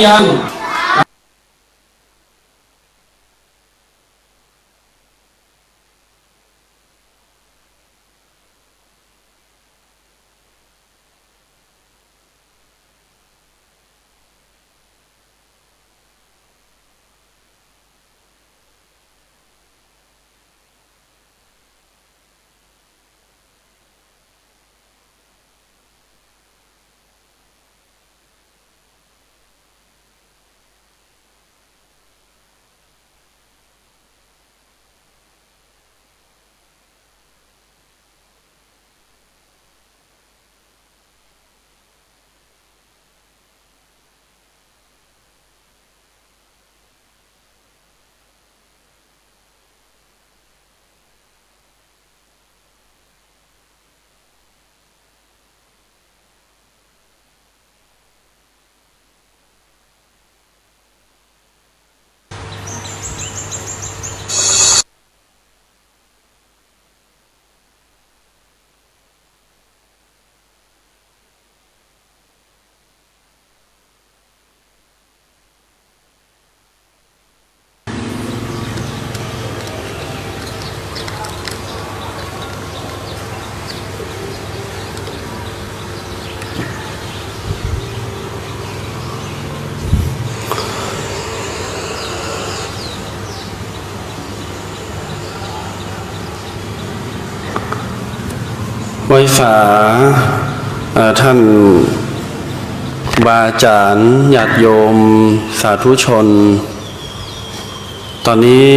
ยัง ไว้ฝาท่านบาอาจารย์ญาติโยมสาธุชนตอนนี้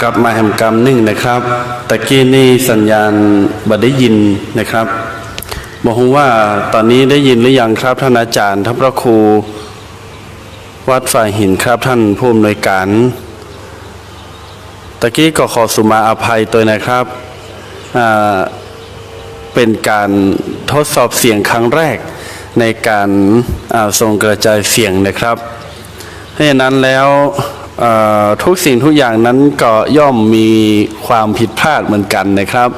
กลับมาแห่งกรรมหนึ่งนะครับตะกี้นี่สัญญาณบ่ได้ยินนะครับบอกว่าตอนนี้ได้ยินหรือยังครับท่านอาจารย์ท่านพระครูวัดฝ่ายหินครับท่านผู้อำนวยการตะกี้ก็ขอสุมาอภัยตัวนะครับเป็นการทดสอบเสียงครั้งแรกในการส่งกระจายเสียงนะครับเพราะฉะนั้นแล้วทุกสิ่งทุกอย่างนั้นก็ย่อมมีความผิดพลาดเหมือนกันนะครับ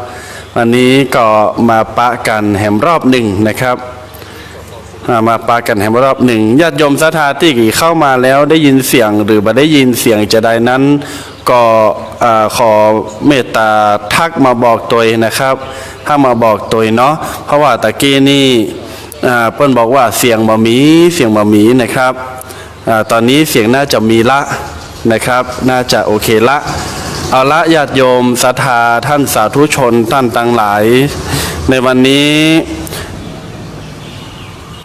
วันนี้ก็มาปะกันแหมรอบหนึ่งนะครับมาปากันแห่งรอบหนึ่งญาติโยมศรัทธาที่เข้ามาแล้วได้ยินเสียงหรือไม่ได้ยินเสียงจะใดนั้นก็ขอเมตตาทักมาบอกตัวนะครับถ้ามาบอกตัวเนาะเพราะว่าตะกี้นี่เปิ้นบอกว่าเสียงบะหมี่นะครับตอนนี้เสียงน่าจะมีละนะครับน่าจะโอเคละเอาละญาติโยมศรัทธาท่านสาธุชนท่านทั้งหลายในวันนี้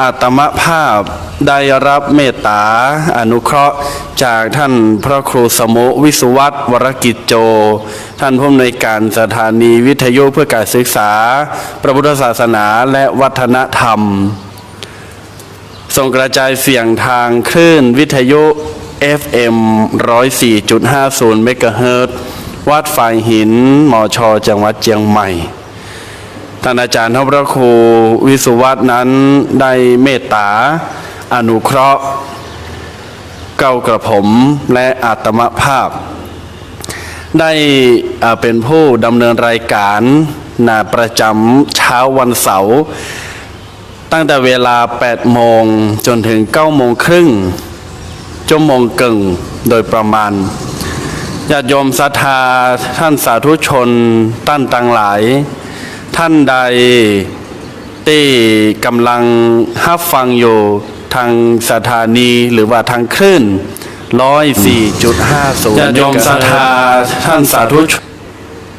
อาตมภาพได้รับเมตตาอนุเคราะห์จากท่านพระครูสมุวิสุวัตรวรกิจโจท่านผู้อำนวยการสถานีวิทยุเพื่อการศึกษาพระพุทธศาสนาและวัฒนธรรมส่งกระจายเสียงทางคลื่นวิทยุ FM 104.50 เมกะเฮิรตซ์วัดฝ่ายหินมช.จังหวัดเชียงใหม่ท่านอาจารย์พระครูวิสุวัตรนั้นได้เมตตาอนุเคราะห์เก้ากระผมและอาตมภาพได้เป็นผู้ดำเนินรายการประจำเช้าวันเสาร์ตั้งแต่เวลา 8 โมงจนถึง 9 โมงครึ่งชั่วโมงกึ่งโดยประมาณญาติโยมศรัทธาท่านสาธุชนท่านต่างหลายท่านใดที่กำลังรับฟังอยู่ทางสถานีหรือว่าทางคลื่น 104.50 ญาติโยมศรัทธาท่านสาธุชน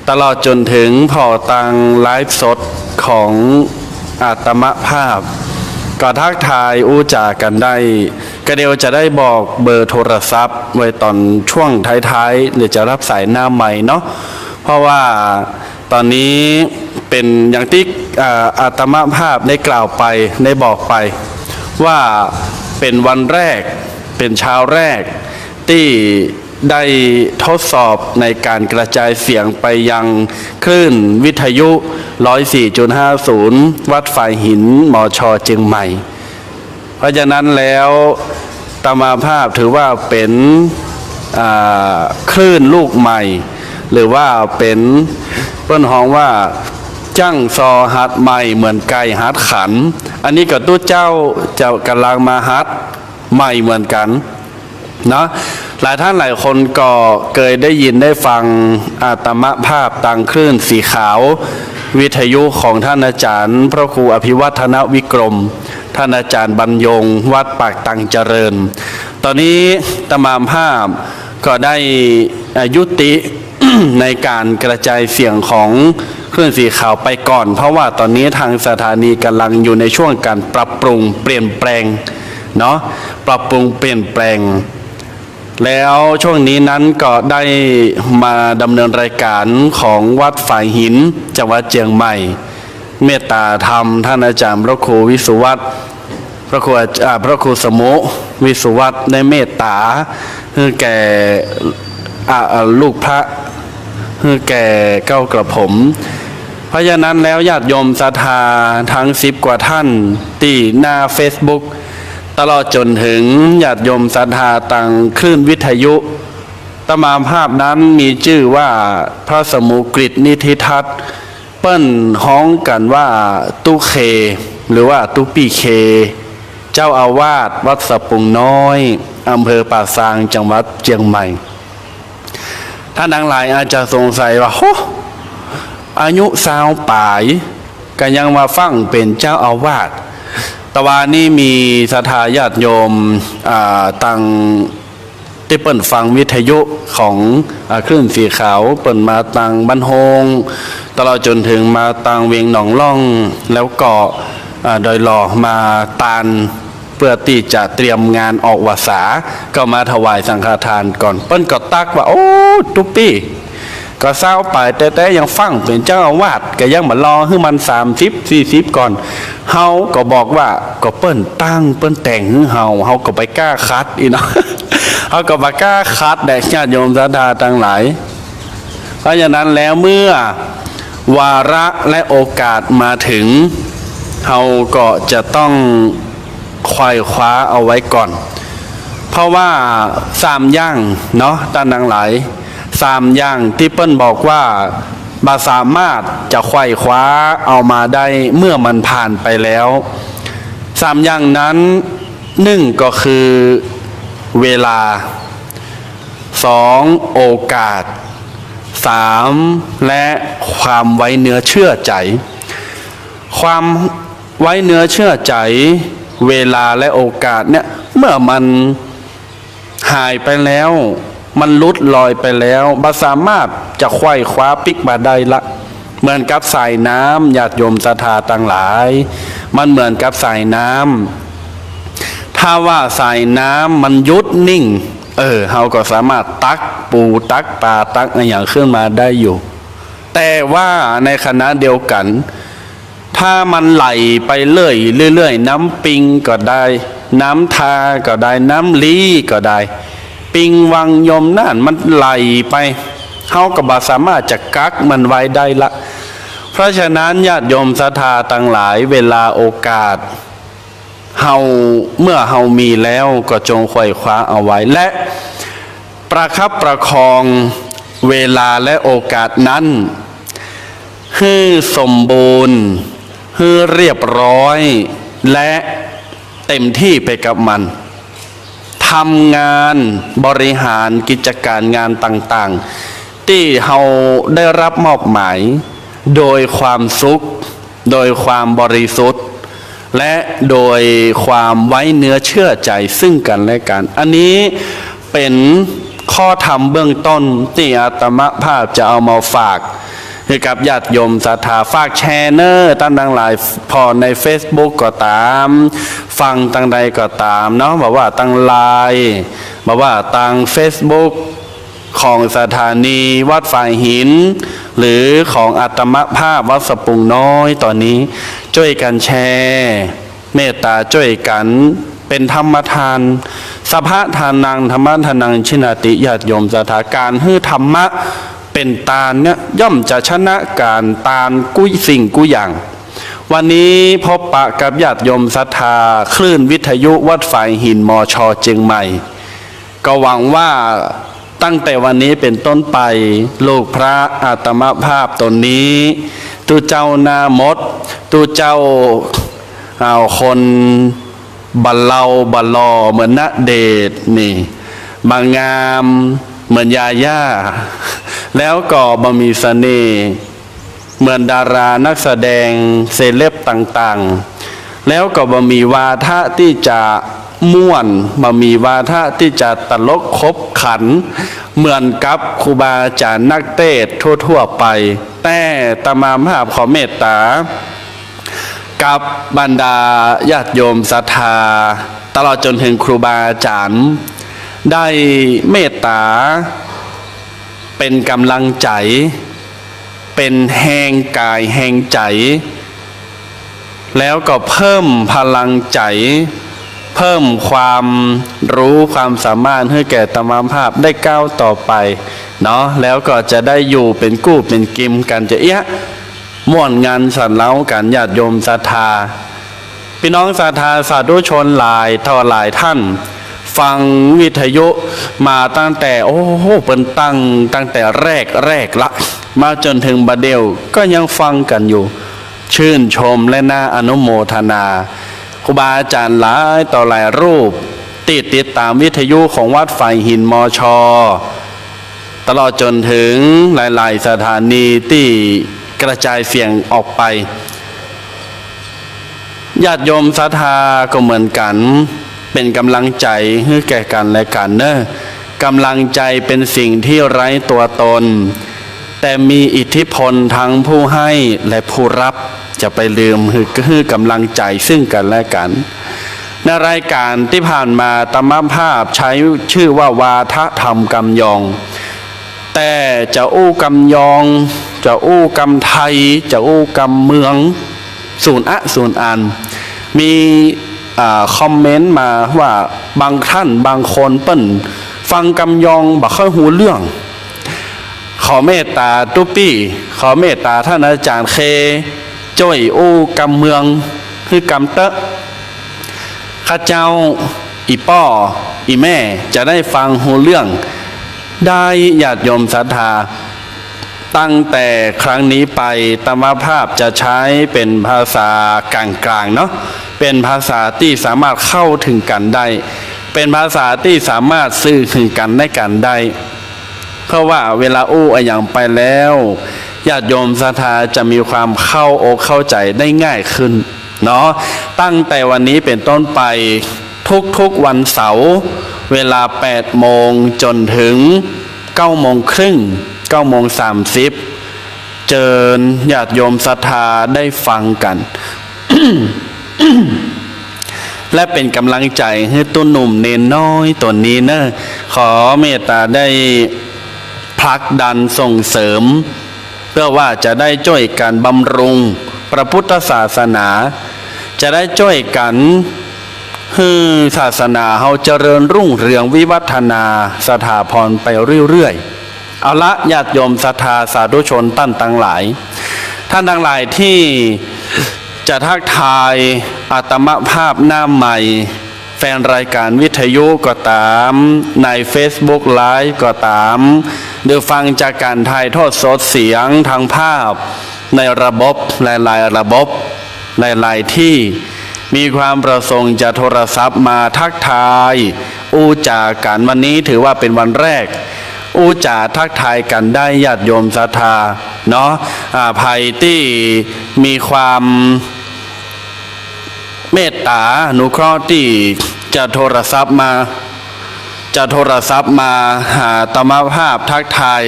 ตลอดจนถึงพอตังไลฟ์สดของอาตมภาพก็ทักทายอู้จากันได้ก็เดี๋ยวจะได้บอกเบอร์โทรศัพท์ไว้ตอนช่วงท้ายๆหรือจะรับสายหน้าใหม่เนาะเพราะว่าตอนนี้เป็นอย่างที่อาตมภาพได้กล่าวไปได้บอกไปว่าเป็นวันแรกเป็นเช้าแรกที่ได้ทดสอบในการกระจายเสียงไปยังคลื่นวิทยุ 104.50 วัดฝ่ายหินมช.เชียงใหม่เพราะฉะนั้นแล้วอาตมภาพถือว่าเป็นคลื่นลูกใหม่หรือว่าเป็นเปิ้นฮ้องว่าจั่งซอฮัดใหม่เหมือนไก่ฮัดขันอันนี้ก็ตู้เจ้ากำลังมาฮัด ใหม่เหมือนกันเนาะหลายท่านหลายคนก็เคยได้ยินได้ฟังอาตมภาพตังคลื่นสีขาววิทยุของท่านอาจารย์พระครูอภิวัฒนวิกรมท่านอาจารย์บรรยงวัดปากตังเจริญตอนนี้ตมภาพก็ได้ยุติ ในการกระจายเสียงของคลื่นสีขาวไปก่อนเพราะว่าตอนนี้ทางสถานีกำลังอยู่ในช่วงการปรับปรุงเปลี่ยนแปลงเนาะปรับปรุงเปลี่ยนแปลงแล้วช่วงนี้นั้นก็ได้มาดำเนินรายการของวัดฝ่ายหินจังหวัดเชียงใหม่เมตตาธรรมท่านอาจารย์พระครูวิสุวัตรพระครูสมุวิสุวัตรได้เมตตาคือแก่ลูกพระคือแก่เก้ากระผมเพราะฉะนั้นแล้วญาติโยมศรัทธาทั้ง10 กว่าท่านที่หน้า Facebook ตลอดจนถึงญาติโยมศรัทธาต่างคลื่นวิทยุตมาภาพนั้นมีชื่อว่าพระสมุกฤตนิธิทัศน์เปิ้นฮ้องกันว่าตุเคหรือว่าตุปีเคเจ้าอาวาสวัดสะปุงน้อยอำเภอป่าซางจังหวัดเชียงใหม่ท่านทั้งหลายอาจจะสงสัยว่าโหอายุ20 ป่ายก็ยังมาฟังเป็นเจ้าอาวาสตะวันนี้มีศรัทธาญาติโยมตังที่เปิ่นฟังวิทยุของคลื่นสีขาวเปิ่นมาตังบ้านโฮงตลอดจนถึงมาตังเวียงหนองล่องแล้วก็โดยหล่อมาตานเพื่อที่จะเตรียมงานออกวาสาก็มาถวายสังฆทานก่อนเปิ้นก็ตักว่าโอ้ทุกปีก็เศร้าไปแต่ยังฟังเป็นเจ้าอาวาสก็ยังมารอให้มัน30-40ก่อนเฮาก็บอกว่าก็เปิ้นตั้งเปิ้นแต่งให้เฮาก็ไปกล้าคัดอีเนาะ เฮาก็บ่กล้าคัดแด่ญาติโยมศรัทธาทั้งหลายเพราะฉะนั้นแล้วเมื่อวาระและโอกาสมาถึงเฮาก็จะต้องควายคว้าเอาไว้ก่อนเพราะว่า3 อย่างเนาะท่านทั้งหลาย3 อย่างที่เปิ้นบอกว่าบ่สามารถจะควายคว้าเอามาได้เมื่อมันผ่านไปแล้ว3 อย่างนั้น1ก็คือเวลา2โอกาส3และความไว้เนื้อเชื่อใจความไว้เนื้อเชื่อใจเวลาและโอกาสเนี่ยเมื่อมันหายไปแล้วมันลุดลอยไปแล้วบ่สามารถจะไขว้คว้าปิกมาได้ละเหมือนกับสายน้ำญาติโยมศรัทธาทั้งหลายมันเหมือนกับสายน้ำถ้าว่าสายน้ำมันยุดนิ่งเฮาก็สามารถตักปูตักปลาตักอะไรอย่างขึ้นมาได้อยู่แต่ว่าในขณะเดียวกันถ้ามันไหลไปเรื่อยน้ำปิงก็ได้น้ำทาก็ได้น้ำลีก็ได้ปิงวังยมนั่นมันไหลไปเฮาก็บ่สามารถจะกักมันไว้ได้ละเพราะฉะนั้นญาติโยมศรัทธาทั้งหลายเวลาโอกาสเมื่อเฮามีแล้วก็จงไขว่คว้าเอาไว้และประคับประคองเวลาและโอกาสนั้นให้สมบูรณ์ให้เรียบร้อยและเต็มที่ไปกับมันทำงานบริหารกิจการงานต่างๆที่เราได้รับมอบหมายโดยความสุขโดยความบริสุทธิ์และโดยความไว้เนื้อเชื่อใจซึ่งกันและกันอันนี้เป็นข้อธรรมเบื้องต้นที่อาตมาภาพจะเอามาฝากให้กับญาติโยมศรัทธาฝากแชร์เนอร์ตั้งทั้งหลายพอใน Facebook ก็ตามฟังตั้งใดก็ตามเนาะบอกว่าตั้งไลน์บอกว่าตั้ง Facebook ของสถานีวัดฝ่ายหินหรือของอาตมาภาพวัดสะปุงน้อยตอนนี้ช่วยกันแชร์เมตตาช่วยกันเป็นธรรมทานสัพพะทานังธรรมะทานังชินาติญาติโยมศรัทธาการให้ธรรมะเป็นตาลเนี่ยย่อมจะชนะการตาลกุ้ยสิ่งกุ้ยอย่างวันนี้พบปะกับญาติโยมศรัทธาคลื่นวิทยุวัดฝ่ายหินมช.เชียงใหม่ก็หวังว่าตั้งแต่วันนี้เป็นต้นไปลูกพระอาตมภาพตนนี้ตุเจ้านามดตุเจ้าคน บัลเลาบัลลอเหมือนณเดชน์นี่บางงามเหมือนยาย่าแล้วก็บะมีเสน่ห์เหมือนดารานักแสดงเซเลบต่างๆแล้วก็บะมีวาทะที่จะม่วนบะมีวาทะที่จะตลกขบขันเหมือนกับครูบาอาจารย์นักเทศน์ทั่วๆไปแต่ตามภาพขอเมตตากับบรรดาญาติโยมศรัทธาตลอดจนถึงครูบาอาจารย์ได้เมตตาเป็นกำลังใจเป็นแห่งกายแห่งใจแล้วก็เพิ่มพลังใจเพิ่มความรู้ความสามารถให้แก่ตมภาพได้ก้าวต่อไปเนาะแล้วก็จะได้อยู่เป็นกู้เป็นกิมกันจะม่วนงานสันเล้ากันญาติโยมศรัทธาพี่น้องศรัทธาสาธุชนหลายต่อหลายท่านฟังวิทยุมาตั้งแต่เป็นตั้งแต่แรกละมาจนถึงบัดเดียวก็ยังฟังกันอยู่ชื่นชมและน่าอนุโมทนาครูบาอาจารย์หลายต่อหลายรูปติดตามวิทยุของวัดไฟหินมช.ตลอดจนถึงหลายๆสถานีที่กระจายเสียงออกไปญาติโยมศรัทธาก็เหมือนกันเป็นกำลังใจให้แก่กันและกันเนอะกำลังใจเป็นสิ่งที่ไร้ตัวตนแต่มีอิทธิพลทั้งผู้ให้และผู้รับจะไปลืมคือกำลังใจซึ่งกันและกันในรายการที่ผ่านมาตมภาพใช้ชื่อว่าวาทธรรมกำยองแต่จะอู้กำยองจะอู้กำไทยจะอู้กำเมืองศูนย์อ่านมีคอมเมนต์มาว่าบางท่านบางคนเปิ้นฟังกำยองบ่ค่อยหูเรื่องขอเมตตาตุ๊ปี้ขอเมตตาท่านอาจารย์เคจ้อยอู้กำเมืองคือกำเตะข้าเจ้าอีป้ออีแม่จะได้ฟังหูเรื่องได้ญาติโยมศรัทธาตั้งแต่ครั้งนี้ไปตมภาพจะใช้เป็นภาษากลางๆเนาะเป็นภาษาที่สามารถเข้าถึงกันได้เป็นภาษาที่สามารถสื่อถึงกันได้กันได้เพราะว่าเวลาอู้อย่างไปแล้วญาติโยมศรัทธาจะมีความเข้าอกเข้าใจได้ง่ายขึ้นเนาะตั้งแต่วันนี้เป็นต้นไปทุกวันเสาร์เวลา 8 โมงจนถึง 9 โมงครึ่ง 9 โมง 30เจิญญาติโยมศรัทธาได้ฟังกัน และเป็นกำลังใจให้ตัวหนุ่มเนนน้อยตัวนี้เนอะขอเมตตาได้ผลักดันส่งเสริมเพื่อว่าจะได้ช่วยกันบำรุงพระพุทธศาสนาจะได้ช่วยกันให้ศาสนาเฮาเจริญรุ่งเรืองวิวัฒนาสถาพรไปเรื่อยๆเอาละญาติโยมศรัทธาสาธุชนท่านทั้งหลายท่านทั้งหลายที่จะทักทายอาตมภาพหน้าใหม่แฟนรายการวิทยุก็ตามใน Facebook Live ก็ตามหรือฟังจากการถ่ายทอดสดเสียงทางภาพในระบบหลายๆระบบหลายๆที่มีความประสงค์จะโทรศัพท์มาทักทายอู้จากันวันนี้ถือว่าเป็นวันแรกอู้จาทักทายกันได้ญาติโยมศรัทธาเนาะภัยที่มีความเมตตาอนุเคราะห์ที่จะโทรศัพท์มาหาตมภาพทักทาย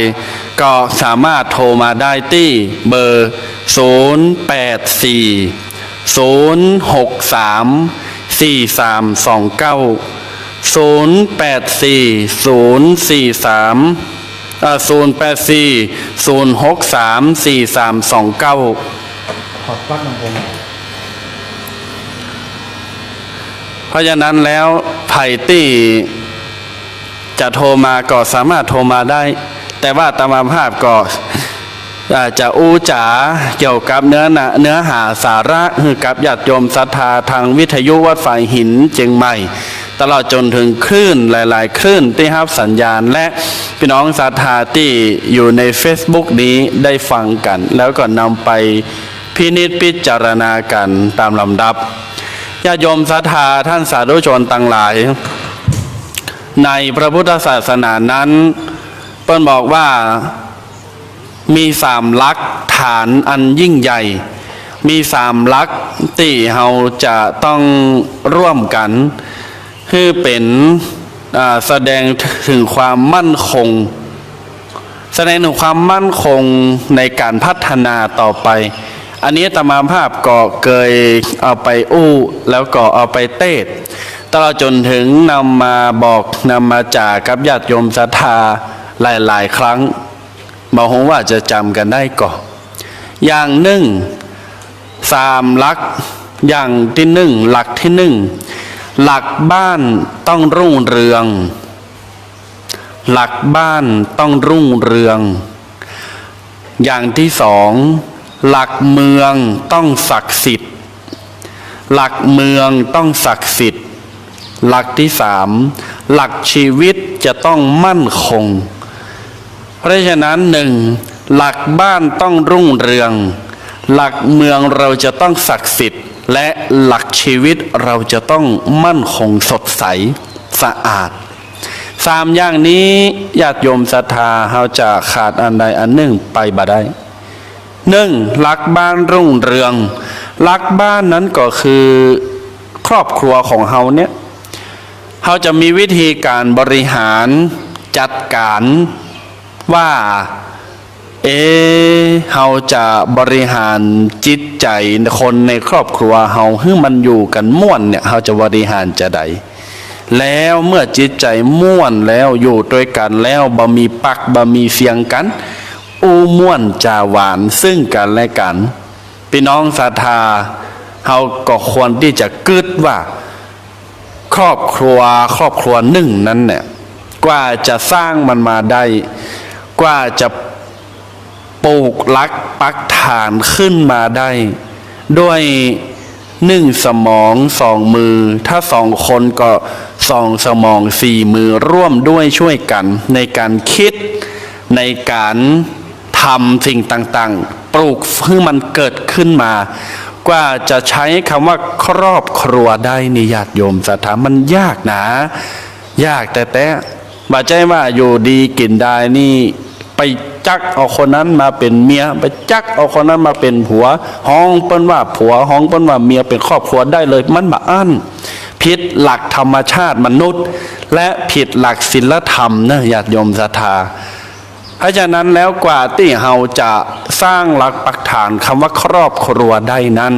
ก็สามารถโทรมาได้ที่เบอร์ขอดปลั๊กลำโพงเพราะฉะนั้นแล้วไผ่ตี้จะโทรมาก็สามารถโทรมาได้แต่ว่าตามภาพก็จะอู้จ๋าเกี่ยวกับเนื้อหาสาระคือกับญาติโยมศรัทธาทางวิทยุวัดฝ่ายหินเชียงใหม่ตลอดจนถึงคลื่นหลายๆคลื่นที่รับสัญญาณและพี่น้องศรัทธาที่อยู่ใน Facebook นี้ได้ฟังกันแล้วก็นำไปพินิจพิจารณากันตามลำดับ ญาติโยมศรัทธาท่านสาธุชนต่างหลายในพระพุทธศาสนานั้นเปิ้ลบอกว่ามีสามหลักฐานอันยิ่งใหญ่มีสามหลักที่เราจะต้องร่วมกันคือเป็นแสดงถึงความมั่นคงแสดงถึงความมั่นคงในการพัฒนาต่อไปอันนี้อาตมาภาพก็เคยเอาไปอู้แล้วก็เอาไปเทศตลอดจนถึงนำมาบอกนำมาจากกับญาติโยมศรัทธาหลายๆครั้งบอกว่าจะจำกันได้ก่อนอย่างหนึ่งสามหลักอย่างที่หนึ่งหลักที่หนึ่งหลักบ้านต้องรุ่งเรืองหลักบ้านต้องรุ่งเรืองอย่างที่สองหลักเมืองต้องศักดิ์สิทธิ์หลักเมืองต้องศักดิ์สิทธิ์หลักที่สามหลักชีวิตจะต้องมั่นคงเพราะฉะนั้นหนึ่งหลักบ้านต้องรุ่งเรืองหลักเมืองเราจะต้องศักดิ์สิทธิ์และหลักชีวิตเราจะต้องมั่นคงสดใสสะอาดสามอย่างนี้ญาติโยมศรัทธาเราจะขาดอันใดอันหนึ่งไปบ่ได้หนึ่งหลักบ้านรุ่งเรืองหลักบ้านนั้นก็คือครอบครัวของเราเนี่ยเราจะมีวิธีการบริหารจัดการว่าเราจะบริหารจิตใจคนในครอบครัวเราให้มันอยู่กันม่วนเนี่ยเราจะบริหารจะใดแล้วเมื่อจิตใจม่วนแล้วอยู่ด้วยกันแล้วบ่มีปักบ่มีเสียงกันอู้ม่วนจาหวานซึ่งกันและกันพี่น้องศรัทธาเราก็ควรที่จะกึศว่าครอบครัวหนึ่งนั้นเนี่ยกว่าจะสร้างมันมาได้กว่าจะปลูกลักปักฐานขึ้นมาได้ด้วยหนึ่งสมองสองมือถ้าสองคนก็สองสมองสี่มือร่วมด้วยช่วยกันในการคิดในการทำสิ่งต่างๆปลูกให้มันเกิดขึ้นมากว่าจะใช้คำว่าครอบครัวได้นี่ญาติโยมศรัทธามันยากนะยากแต่บ่ใช่ว่าอยู่ดีกินได้นี่ไปจักเอาคนนั้นมาเป็นเมียไปจักเอาคนนั้นมาเป็นผัวห้องเปิ้นว่าผัวห้องเปิ้นว่าเมียเป็นครอบครัวได้เลยมันบ่อั้นผิดหลักธรรมชาติมนุษย์และผิดหลักศีลธรรมนะญาติโยมศรัทธาเพราะฉะนั้นแล้วกว่าที่เราจะสร้างหลักปักฐานคำว่าครอบครัวได้นั้น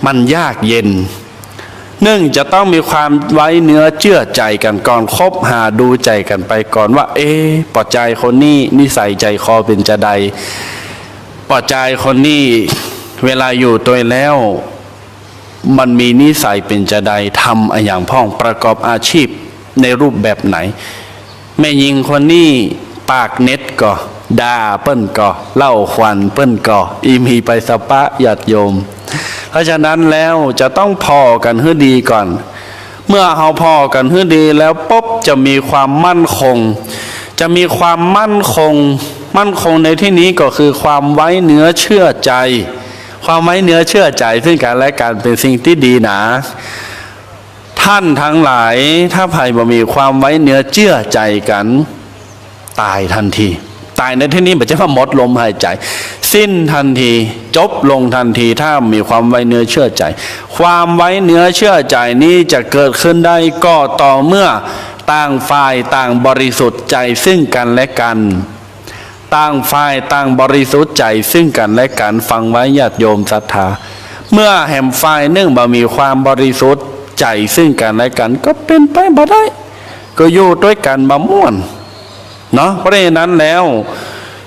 มันยากเย็นหนึ่งจะต้องมีความไว้เนื้อเชื่อใจกันก่อนคบหาดูใจกันไปก่อนว่าปอใจคนนี้นิสัยใจคอเป็นจะใดปอใจคนนี้เวลาอยู่ตัวแล้วมันมีนิสัยเป็นจะใดทำอย่างพ้องประกอบอาชีพในรูปแบบไหนแม่หญิงคนนี้ปากเน็ตก็ด่าเปิ้นก็เล่าควันเปิ้นก็อีมีไปสปะญาติโยมเพราะฉะนั้นแล้วจะต้องพอกันให้ดีก่อนเมื่อเราพอกันให้ดีแล้วปุ๊บจะมีความมั่นคงจะมีความมั่นคงในที่นี้ก็คือความไว้เนื้อเชื่อใจความไว้เนื้อเชื่อใจซึ่งกันและกันเป็นสิ่งที่ดีนะท่านทั้งหลายถ้าใครบ่มีความไว้เนื้อเชื่อใจกันตายทันทีตายในที่นี้ไม่ใช่ว่าหมดลมหายใจสิ้นทันทีจบลงทันทีถ้ามีความไว้เนื้อเชื่อใจความไว้เนื้อเชื่อใจนี้จะเกิดขึ้นได้ก็ต่อเมื่อต่างฝ่ายต่างบริสุทธิ์ใจซึ่งกันและกันต่างฝ่ายต่างบริสุทธิ์ใจซึ่งกันและกันฟังไว้ญาติโยมศรัทธาเมื่อแห่งฝ่ายหนึ่งบ่มีความบริสุทธิ์ใจซึ่งกันและกันก็เป็นไปบ่ได้ก็อยู่ด้วยกันบ่ม่วนเนาะเพราะฉะนั้นแล้ว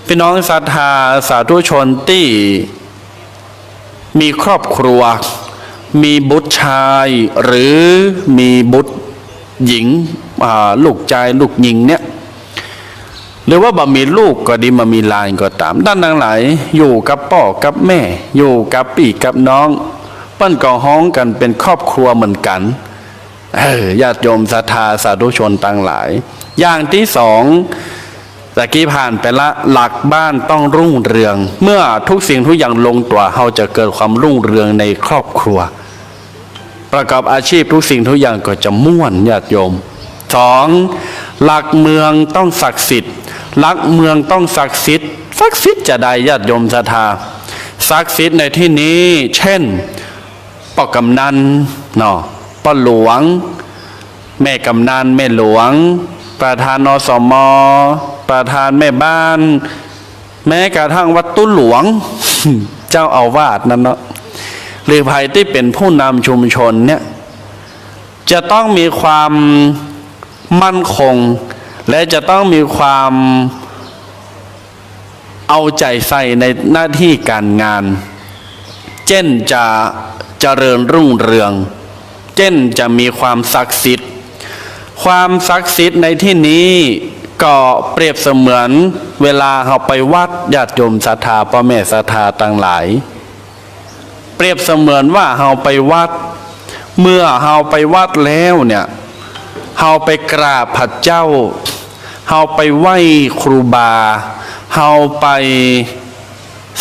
พี่น้องศรัทธาสาธุชนที่มีครอบครัวมีบุตรชายหรือมีบุตรหญิงลูกชายลูกหญิงเนี่ยหรือว่าบ่มีลูกก็ดีมามีหลานก็ตามด้านทั้งหลายอยู่กับพ่อกับแม่อยู่กับพี่กับน้องเปิ้นก็ฮ้องกันเป็นครอบครัวเหมือนกันญาติโยมศรัทธาสาธุชนต่างหลายอย่างที่สองตะกี้ผ่านไปละหลักบ้านต้องรุ่งเรืองเมื่อทุกสิ่งทุกอย่างลงตัวเราจะเกิดความรุ่งเรืองในครอบครัว ประกอบอาชีพทุกสิ่งทุกอย่างก็จะม่วนญาติโยมสองหลักเมืองต้องศักดิ์สิทธิ์หลักเมืองต้องศักดิ์สิทธิ์ศักดิ์สิทธิ์จะได้ญาติโยมศรัทธาศักดิ์สิทธิ์ในที่นี้เช่นป้ากำนันเนาะป้าหลวงแม่กำนันแม่หลวงประธานอสมประธานแม่บ้านแม้กระทั่งวัดตุ้หลวง เจ้าอาวาสนั่นเนาะหรือใครที่เป็นผู้นำชุมชนเนี่ยจะต้องมีความมั่นคงและจะต้องมีความเอาใจใส่ในหน้าที่การงานเช่นจะเจริญรุ่งเรืองเช่นจะมีความศักดิ์สิทธิ์ความศักดิ์สิทธิ์ในที่นี้ก็เปรียบเสมือนเวลาเราไปวัดญาติโยมศรัทธาพ่อแม่ศรัทธาต่างหลายเปรียบเสมือนว่าเราไปวัดเมื่อเราไปวัดแล้วเนี่ยเราไปกราบพระเจ้าเราไปไหว้ครูบาเราไป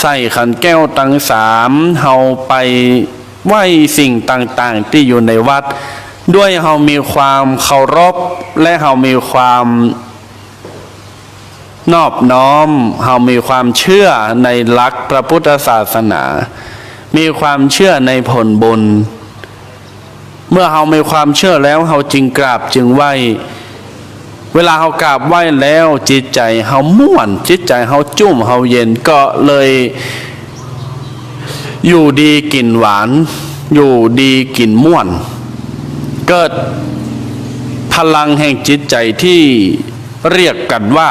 ใส่ขันแก้วตั้งสามเราไปไหว้สิ่งต่างๆที่อยู่ในวัดด้วยเรามีความเคารพและเรามีความนอบน้อมเรามีความเชื่อในหลักพระพุทธศาสนามีความเชื่อในผลบุญเมื่อเรามีความเชื่อแล้วเราจึงกราบจึงไหว้เวลาเรากราบไหว้แล้วจิตใจเราม่วนจิตใจเราจุ่มเราเย็นก็เลยอยู่ดีกินหวานอยู่ดีกินม่วนเกิดพลังแห่งจิตใจที่เรียกกันว่า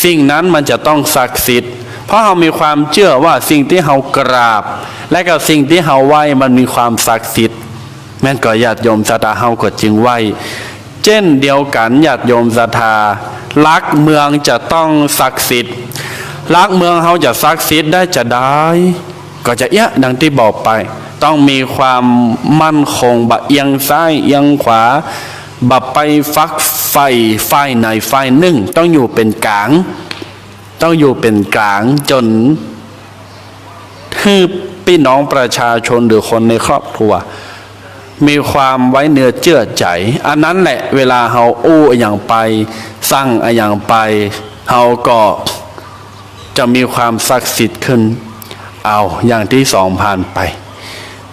สิ่งนั้นมันจะต้องศักดิ์สิทธิ์เพราะเรามีความเชื่อว่าสิ่งที่เรากราบและกับสิ่งที่เราไหว้มันมีความศักดิ์สิทธิ์แม้นก็ญาติโยมศรัทธาเราก็จึงไหว้เช่นเดียวกันญาติโยมศรัทธาลักเมืองจะต้องศักดิ์สิทธิ์ลักเมืองเราจะศักดิ์สิทธิ์ได้จะได้ก็จะดังที่บอกไปต้องมีความมั่นคงบะเอียงซ้ายเอียงขวาบะไปฟักไฟไหนไฟหนึ่งต้องอยู่เป็นกลางต้องอยู่เป็นกลางจนคือพี่น้องประชาชนหรือคนในครอบครัวมีความไว้เนื้อเชื่อใจอันนั้นแหละเวลาเราอู้อย่างไปสั่งอย่างไปเราก็จะมีความศักดิ์สิทธิ์ขึ้นเอาอย่างที่สองผ่านไป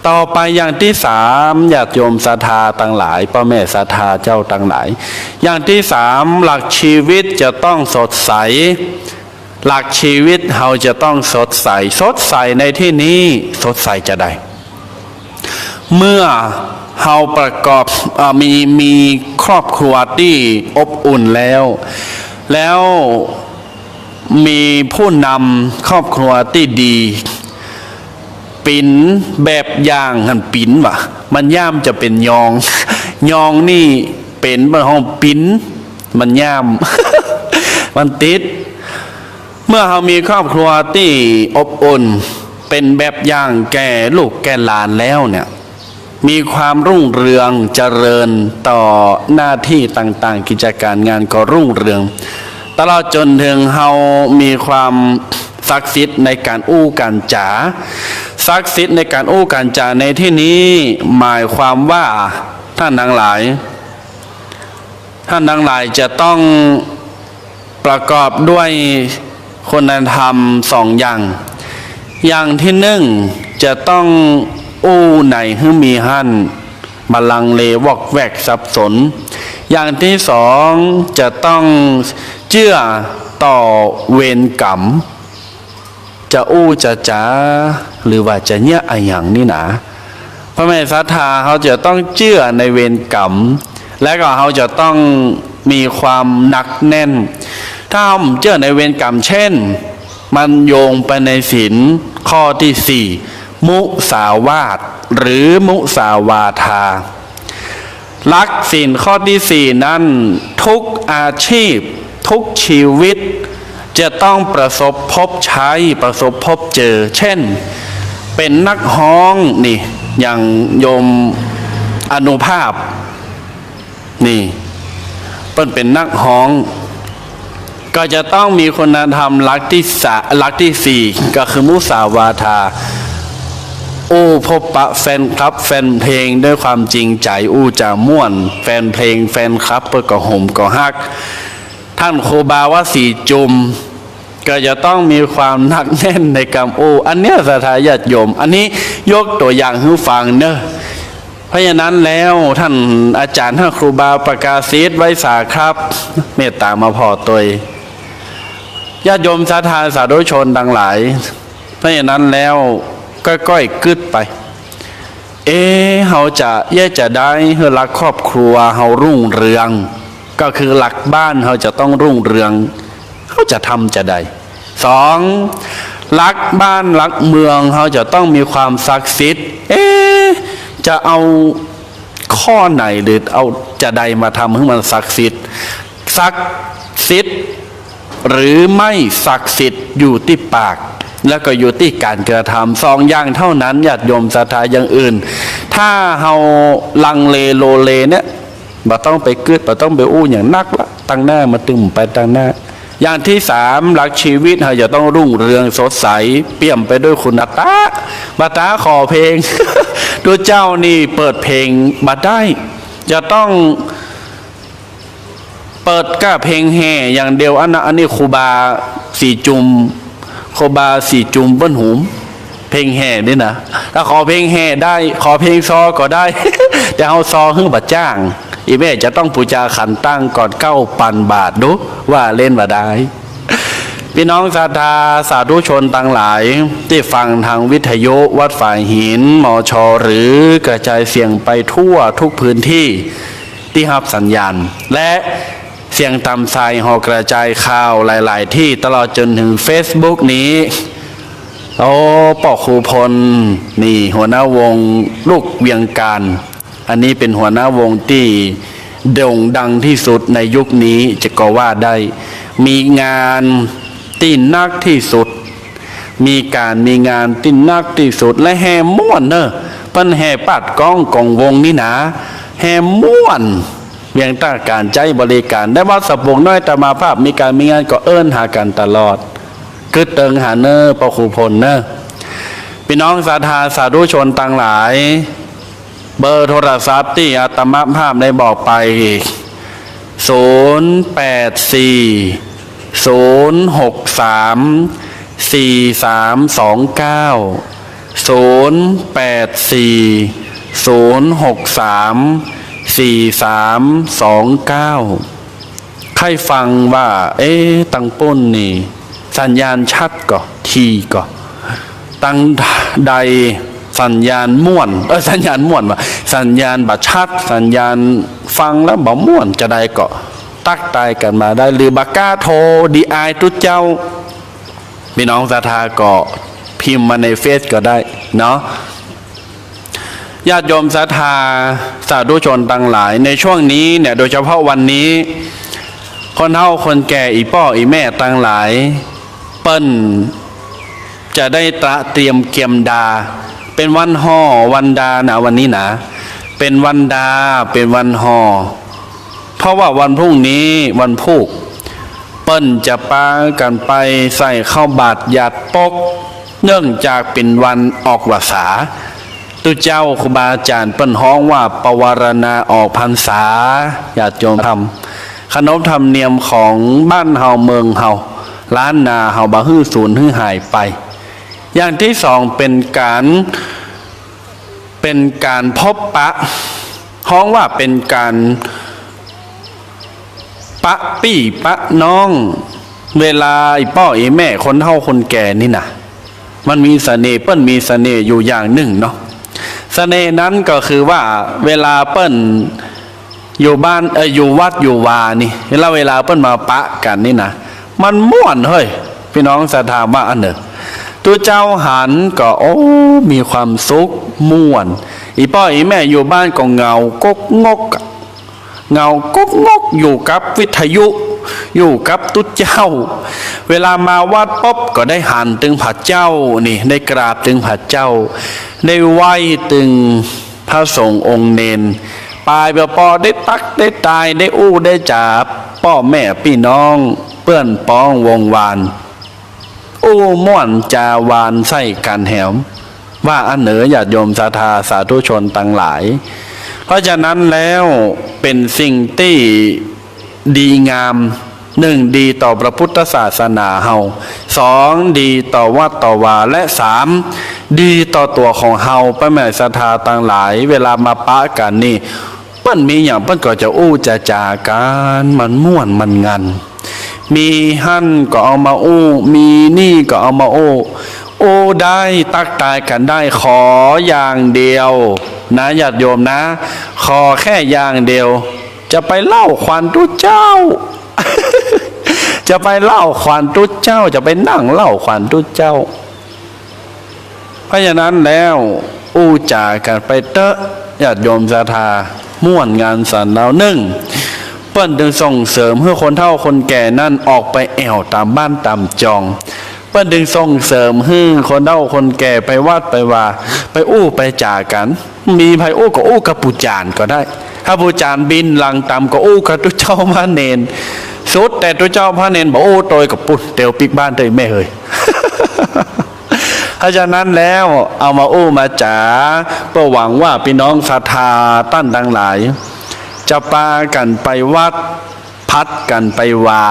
ต่อไปอย่างที่สามญาติโยมศรัทธาต่างหลายพ่อแม่ศรัทธาเจ้าต่างหลายอย่างที่สามหลักชีวิตจะต้องสดใสหลักชีวิตเราจะต้องสดใสสดใสในที่นี้สดใสจะได้เมื่อเราประกอบมีครอบครัวที่อบอุ่นแล้วมีผู้นำครอบครัวที่ดีปิ่นแบบอย่างหันปิ่นวะมันย่ามจะเป็นยองยองนี่เป็นบนห้องปิ่นมันย่าม มันติดเมื่อเรามีครอบครัวที่อบอุ่นเป็นแบบอย่างแก่ลูกแก่หลานแล้วเนี่ยมีความรุ่งเรืองเจริญต่อหน้าที่ต่างๆกิจการงานก็รุ่งเรืองตลอดจนถึงเรามีความศักดิ์สิทธิ์ในการอู้การจาศักดิ์สิทธิ์ในการอู้การจาในที่นี้หมายความว่าท่านทั้งหลายจะต้องประกอบด้วยคุณธรรมสองอย่างที่หนึ่งจะต้องอู้ไหนให้มีหั่นมาลังเลวอกแวกสับสนอย่างที่สองจะต้องเชื่อต่อเวรกรรมจะอู้จะจ้าหรือว่าจะเนี่ยอะไรอย่างนี้นะพระแม่ศรัทธาเขาจะต้องเชื่อในเวรกรรมและก็เขาจะต้องมีความหนักแน่นถ้าเขาเชื่อในเวรกรรมเช่นมันโยงไปในศีลข้อที่สี่มุสาวาทหรือมุสาวาทาลักศีลข้อที่สี่นั้นทุกอาชีพทุกชีวิตจะต้องประสบพบใช้ประสบพบเจอเช่นเป็นนักฮ้องนี่อย่างโยมอนุภาพนี่เป็นนักฮ้องก็จะต้องมีคุณธรรมลักที่สี่ก็คือมุสาวาทา อู้พบปะแฟนคลับแฟนเพลงด้วยความจริงใจอู้จะม่วนแฟนเพลงแฟนคลับเพื่อก็ห่มก็ฮักท่านครูบาวสีจุมก็จะต้องมีความหนักแน่นในกรรมอู้อันเนี้ยศรัทธาญาติโยมอันนี้ยกตัวอย่างให้ฟังเนอะเพราะฉะนั้นแล้วท่านอาจารย์ท่านครูบาประกาศศิษย์ไว้สาครับเมตตามาพอตัวญาติโยมศรัทธาสาธุชนดังหลายเพราะฉะนั้นแล้วก้อยๆกึดไปเฮาจะจะได้เฮารักครอบครัวเฮารุ่งเรืองก็คือหลักบ้านเฮาจะต้องรุ่งเรืองเขาจะทำจะได้สองรักบ้านรักเมืองเขาจะต้องมีความศักดิ์สิทธิ์จะเอาข้อไหนหรือเอาจะใดมาทำให้มันศักดิ์สิทธิ์ศักดิ์สิทธิ์หรือไม่ศักดิ์สิทธิ์อยู่ที่ปากแล้วก็อยู่ที่การกระทำสองอย่างเท่านั้นญาติโยมศรัทธาอย่างอื่นถ้าเฮาลังเลโลเลเนี่ยบ่ต้องไปกึดบ่ต้องไปอู้อย่างนักละตั้งหน้ามาตึมไปตั้งหน้าอย่างที่สามหลักชีวิตเราจะต้องรุ่งเรืองสดใสเปี่ยมไปด้วยคุณอัตตาบัตาขอเพลง ตัวเจ้านี่เปิดเพลงบัตได้จะต้องเปิดก้าเพลงแห่อย่างเดียวอันนี้ครูบาสีจุมครูบาสีจุมเบิ้ลหูมเพลงแห่นี่นะถ้าขอเพลงแห่ได้ขอเพลงซอก็ได้ แต่เอาซอหึ่งบัดจ้างอีแม่จะต้องปูจาขันตั้งก่อน9,000 บาทดูว่าเล่นว่าได้พี่น้องศรัทธาสาธุชนต่างหลายที่ฟังทางวิทยุวัดฝ่ายหินมชหรือกระจายเสียงไปทั่วทุกพื้นที่ที่รับสัญญาณและเสียงตำไซหอกระจายข่าวหลายๆที่ตลอดจนถึง Facebook นี้ป่อครูพลนี่หัวหน้าวงลูกเวียงการอันนี้เป็นหัวหน้าวงที่โด่งดังที่สุดในยุคนี้จะก็ว่าได้มีงานที่นักที่สุดมีงานที่นักที่สุดและแห่ม่วนเนอะเปิ้นแห่ปัดก้องกองวงนี่นะแห่ม่วนเวียงต้าการใจบริการได้ว่าสับวงน้อยตมาภาพมีงานก็เอิ้นหากันตลอดกึดเติงหาเนอปอครูพลเนอพี่น้องศรัทธาสาธุชนต่างหลายเบอร์โทรศัพท์ที่อาตมาภาพได้บอกไปใครฟังว่าตังปุ้นนี่สัญญาณชัดก็ทีก็ตังใดสัญญาณม่วนสัญญาณม่วนว่าสัญญาณบัดชัดสัญญาณฟังแล้วบ่ม่วนจะได้ก็ตักตายกันมาได้หรือบักก้าโทรดีไอทุเจ้าพี่น้องศรัทธาก็พิมพ์มาในเฟซก็ได้เนาะญาติโยมศรัทธาสาธุชนต่างหลายในช่วงนี้เนี่ยโดยเฉพาะวันนี้คนเฒ่าคนแก่อีพ่ออีแม่ต่างหลายเปิ้นจะได้เตรียมเกียมดาเป็นวันห่อวันดานะวันนี้นะเป็นวันดาเป็นวันห่อเพราะว่าวันพรุ่งนี้วันพุธเปิ้นจะปากันไปใส่ข้าวบาตรหยาดปกเนื่องจากเป็นวันออกพรรษาตุเจ้าครูบาอาจารย์เปิ้นฮ้องว่าปวารณาออกพรรษาญาติโยมทำขนบธรรมเนียมของบ้านเฮาเมืองเฮาล้านนาเฮาบ่ฮื้อสูญฮื้อหายไปอย่างที่สองเป็นการพบปะฮ้องว่าเป็นการปะปี้ปะน้องเวลาพ่อแม่คนเฒ่าคนแก่นี่นะมันมีเสน่ห์เปิ้นมีเสน่ห์อยู่อย่างหนึ่งเนาะเสน่ห์นั้นก็คือว่าเวลาเปิ้นอยู่บ้านอยู่วัดอยู่วานี่แล้วเวลาเปิ้นมาปะกันนี่นะมันม่วนเฮ้ยพี่น้องศรัทธาว่าอันเนอะตัวเจ้าหันก็มีความสุขม่วนอีพ่ออีแม่อยู่บ้านก็เงากกงกอยู่กับวิทยุอยู่กับตุ๊เจ้าเวลามาวัดป๊บก็ได้หันตึงผัดเจ้านี่ได้กราบตึงผัดเจ้าได้ไหว้ตึงพระสงฆ์องค์เนนปลายเบปอได้ตักได้ตายได้อู้ได้จับพ่อแม่พี่น้องเปื้อนป้องวงวานอู้ม่วนจาวานใส่กันแหม ว่าอันเหนือญาติโยมศรัทธาสาธุชนต่างหลายเพราะฉะนั้นแล้วเป็นสิ่งที่ดีงามหนึ่งดีต่อพระพุทธศาสนาเฮาสองดีต่อวัดต่อวาและสามดีต่อตัวของเฮาพระแม่ศรัทธาต่างหลายเวลามาปะกันนี่เปิ้นมีอย่างเปิ้นก็จะอู้จะจากันมันม่วนมันงันมีหั่นก็เอามาอู้มีนี่ก็เอามาอู้ได้ตักตายกันได้ขออย่างเดียวนะญาติโยมนะขอแค่อย่างเดียวจะไปเล่าขวัญทุเจ้า จะไปเล่าขวัญทุเจ้าจะไปนั่งเล่าขวัญทุเจ้าเพราะฉะนั้นแล้วอู้จากันไปเตอะญาติโยมศรัทธาม่วนงานสันแล้วหนึ่งเปิ้นดึงส่งเสริมให้คนเฒ่าคนแก่นั่นออกไปแอวตามบ้านตามจองเปิ้นดึงส่งเสริมให้คนเฒ่าคนแก่ไปวัดไปว่าไปอู้ไปจากันมีไผอู้ก็อู้กับปูจานก็ได้ถ้าปูจานบินหลังตามก็อู้กับตุเจ้าพระเนนสุดแต่ตุเจ้าพระเนนบอกอู้โตยกับปุ้นเตียวปิกบ้านเตยแม่เฮย เพราะฉะนั้นแล้วเอามาอู้มาจ๋าเพื่อหวังว่าพี่น้องศรัทธาตั้นทั้งหลายจะปากันไปวัดพัดกันไปวา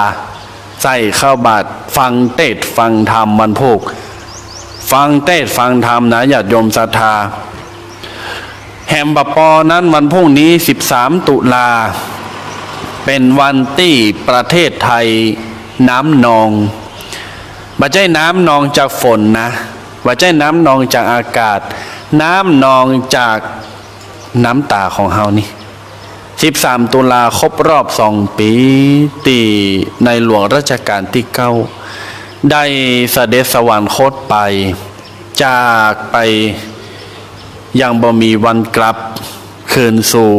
ใส่เข้าบาตรฟังเทศฟังธรรมวันพุธฟังเทศฟังธรรมนะญาติโยมศรัทธาแฮมบะปอนั้นวันพรุ่งนี้13ตุลาเป็นวันที่ประเทศไทยน้ำนองไม่ใช่น้ำนองจากฝนนะไม่ใช่น้ำนองจากอากาศน้ำนองจากน้ำตาของเฮานี่13ตุลาครบรอบ2 ปีที่ในหลวงรัชกาลที่9ได้เสด็จสวรรคตไปจากไปยังบ่มีวันกลับคืนสู่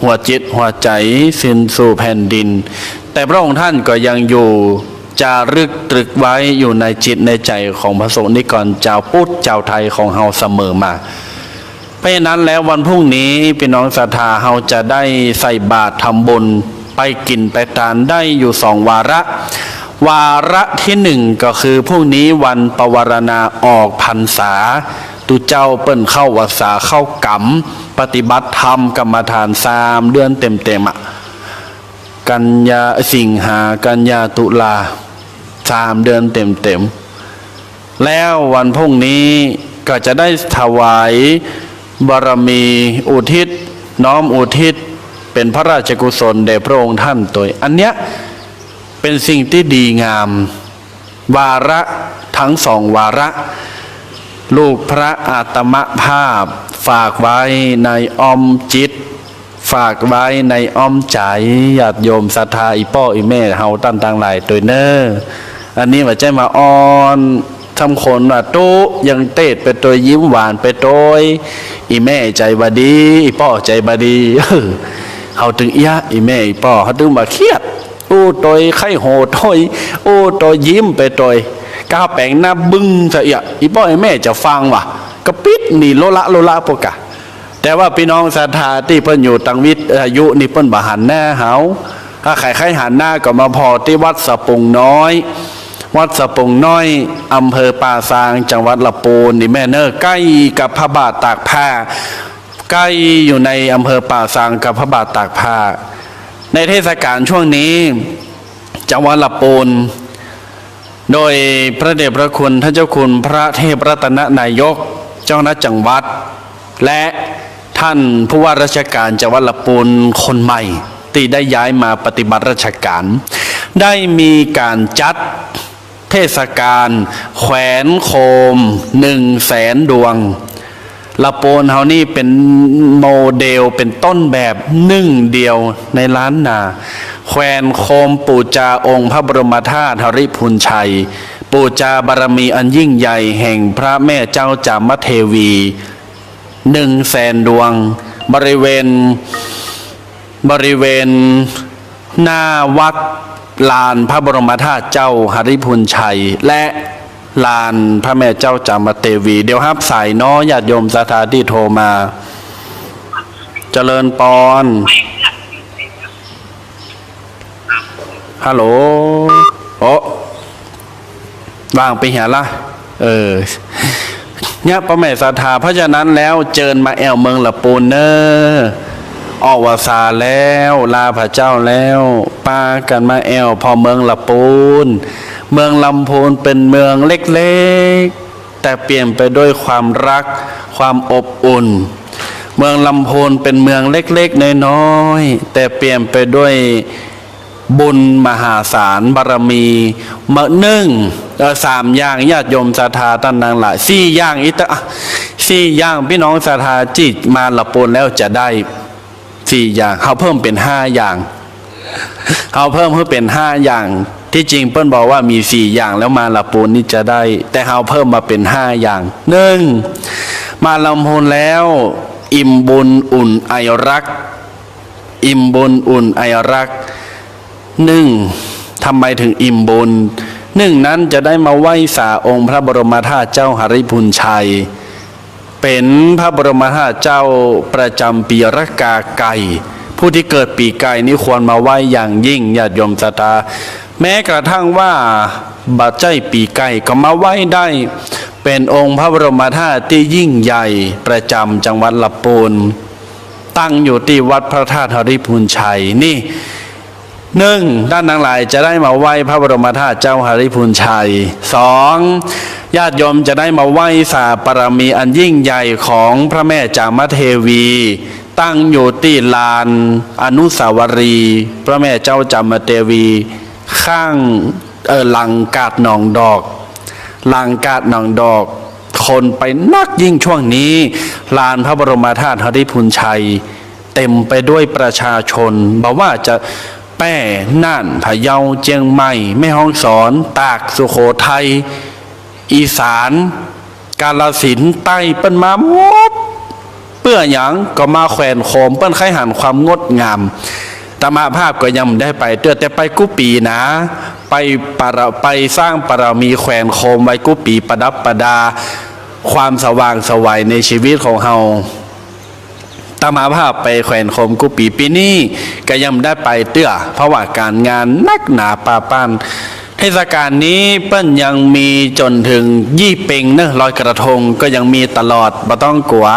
หัวจิตหัวใจคืนสู่แผ่นดินแต่พระองค์ท่านก็ยังอยู่จารึกตรึกไว้อยู่ในจิตในใจของพระสงฆ์นิกรเจ้าพุทธเจ้าไทยของเฮาเสมอมาเพราะฉะนั้นแล้ววันพรุ่งนี้พี่น้องศรัทธาเฮาจะได้ใส่บาตรทำบุญไปกินไปทานได้อยู่2 วาระวาระที่1ก็คือพรุ่งนี้วันปวารณาออกพรรษาตุเจ้าเปิ้นเข้าวัดสาเข้ากรรมปฏิบัติธรรมกรรมฐาน3 เดือนเต็มๆกันยาสิงหากันยาตุลา3 เดือนเต็มๆแล้ววันพรุ่งนี้ก็จะได้ถวายบารมีอุทิศน้อมอุทิศเป็นพระราชกุศลแด่พระองค์ท่านตัวอันเนี้ยเป็นสิ่งที่ดีงามวาระทั้ง2 วาระลูกพระอาตมภาพฝากไว้ในอ้อมจิตฝากไว้ในอ้อมใจญาติโยมศรัทธาอีป้ออีแม่เฮาตั้งต่างหลายตัวเนออันนี้ว่าใจมาอ่อนทำคนว่าตู้ยังเตดไปตัวยิ้มหวานไปตัวอีแม่ใจบดีอีป้อใจบดีเฮาถึงยะอีแม่อีป้อเขาถึงมาเครียดอู้ตัวไข้โหตัวอู้ตัวยิ้มไปตัวก้าวแปลงหน้าบึ้งเสียอีป้ออีแม่จะฟังว่ะกระปิดนี่โลละปกะแต่ว่าพี่น้องศรัทธาที่เพิ่นอยู่ตังวิทย์อายุนี่เพิ่นบ่หันหน้าเฮาถ้าใครหันหน้าก็มาพอที่วัดสะปุงน้อยวัดสะปุงน้อยอำเภอป่าซางจังหวัดลำพูนนี่แม่เนอใกล้กับพระบาทตากผ้าใกล้อยู่ในอำเภอป่าซางกับพระบาทตากผ้าในเทศกาลช่วงนี้จังหวัดลำพูนโดยพระเดชพระคุณท่านเจ้าคุณพระเทพรัตนนายกเจ้าคณะจังหวัดและท่านผู้ว่าราชการจังหวัดลำพูนคนใหม่ที่ได้ย้ายมาปฏิบัติราชการได้มีการจัดเทศกาลแขวนโคม100,000 ดวงลำพูนเฮานี่เป็นโมเดลเป็นต้นแบบ1 เดียวในล้านนาแขวนโคมปูจาองค์พระบรมธาตุหริพูนชัยปูจาบารมีอันยิ่งใหญ่แห่งพระแม่เจ้าจามเทวี100,000 ดวงบริเวณหน้าวัดลานพระบรมธาตุเจ้าหริพูนชัยและลานพระแม่เจ้าจามเทวีเดี๋ยวฮับสายน้อญาติโยมศรัทธาที่โทรมาเจริญปอนฮัลโหลโอ้วางไปเหียละ เนี่ยพระแม่ศรัทธาเพราะฉะนั้นแล้วเจิญมาแอวเมืองละปูนเนอออกวาสาแล้วลาพระเจ้าแล้วปากันมาแอวพอเมืองละปูนเมืองลำพูนเป็นเมืองเล็กๆแต่เปลี่ยนไปด้วยความรักความอบอุ่นเมืองลำพูนเป็นเมืองเล็กๆน้อยๆแต่เปลี่ยนไปด้วยบุญมหาศาลบารมีมะหนึ่งสามอย่างญาติโยมศรัทธาท่านนางหลายสี่อย่างอีกสี่อย่างพี่น้องศรัทธาจิตมาละปูนแล้วจะได้สี่อย่างเขาเพิ่มเป็นห้าอย่างเขาเพิ่มเพื่อเป็นห้าอย่างที่จริงเปิ้ลบอกว่ามีสี่อย่างแล้วมาละปูนนี่จะได้แต่เขาเพิ่มมาเป็นห้าอย่างหนึ่งมาลำพูนแล้วอิ่มบุญอุ่นไอรักอิ่มบุญอุ่นไอรักหนึ่งทำไมถึงอิ่มบุญหนึ่งนั้นจะได้มาไหว้สาองค์พระบรมธาตุเจ้าหฤพุนชัยเป็นพระบรมธาตุเจ้าประจำปีรากาไก่ผู้ที่เกิดปีไก่นี้ควรมาไหว้อย่างยิ่งญาติโยมศรัทธาแม้กระทั่งว่าบัดใจปีไก่ก็มาไหว้ได้เป็นองค์พระบรมธาตุที่ยิ่งใหญ่ประจำจังหวัดลำพูนตั้งอยู่ที่วัดพระธาตุหฤพุนชัยนี่หนึ่งด้านทั้งหลายจะได้มาไหว้พระบรมธาตุเจ้าหฤพุนชัยสองญาติโยมจะได้มาไหว้สาปรมีอันยิ่งใหญ่ของพระแม่จามเทวีตั้งอยู่ที่ลานอนุสาวรีย์พระแม่เจ้าจามเทวีข้างหลังกาดหนองดอกหลังกาดหนองดอกคนไปนักยิ่งช่วงนี้ลานพระบรมธาตุหฤพุนชัยเต็มไปด้วยประชาชนบอกว่าจะแป้น่านพะเยาเจียงใหม่แม่ฮ่องสอนตากสุโขทัยอีสานกาฬสินธุ์ใต้เปิ้นมาหมดเปื้อหยังก็มาแขวนโคมเปิ้นไข่หันความงดงามตมาภาพก็ยังได้ไปแต่ไปกุปีนะไปสร้างปรมีแขวนโคมไว้กุปีประดับประดาความสว่างไสวในชีวิตของเฮาตมาภาพไปแขวนโคมกุปีปีนี้ก็ยังได้ไปเพราะว่าการงานนักหนาปาปานเทศกาลนี้เปิ้นยังมีจนถึงยี่เป่งเนอะลอยกระทงก็ยังมีตลอดบ่ต้องกลัว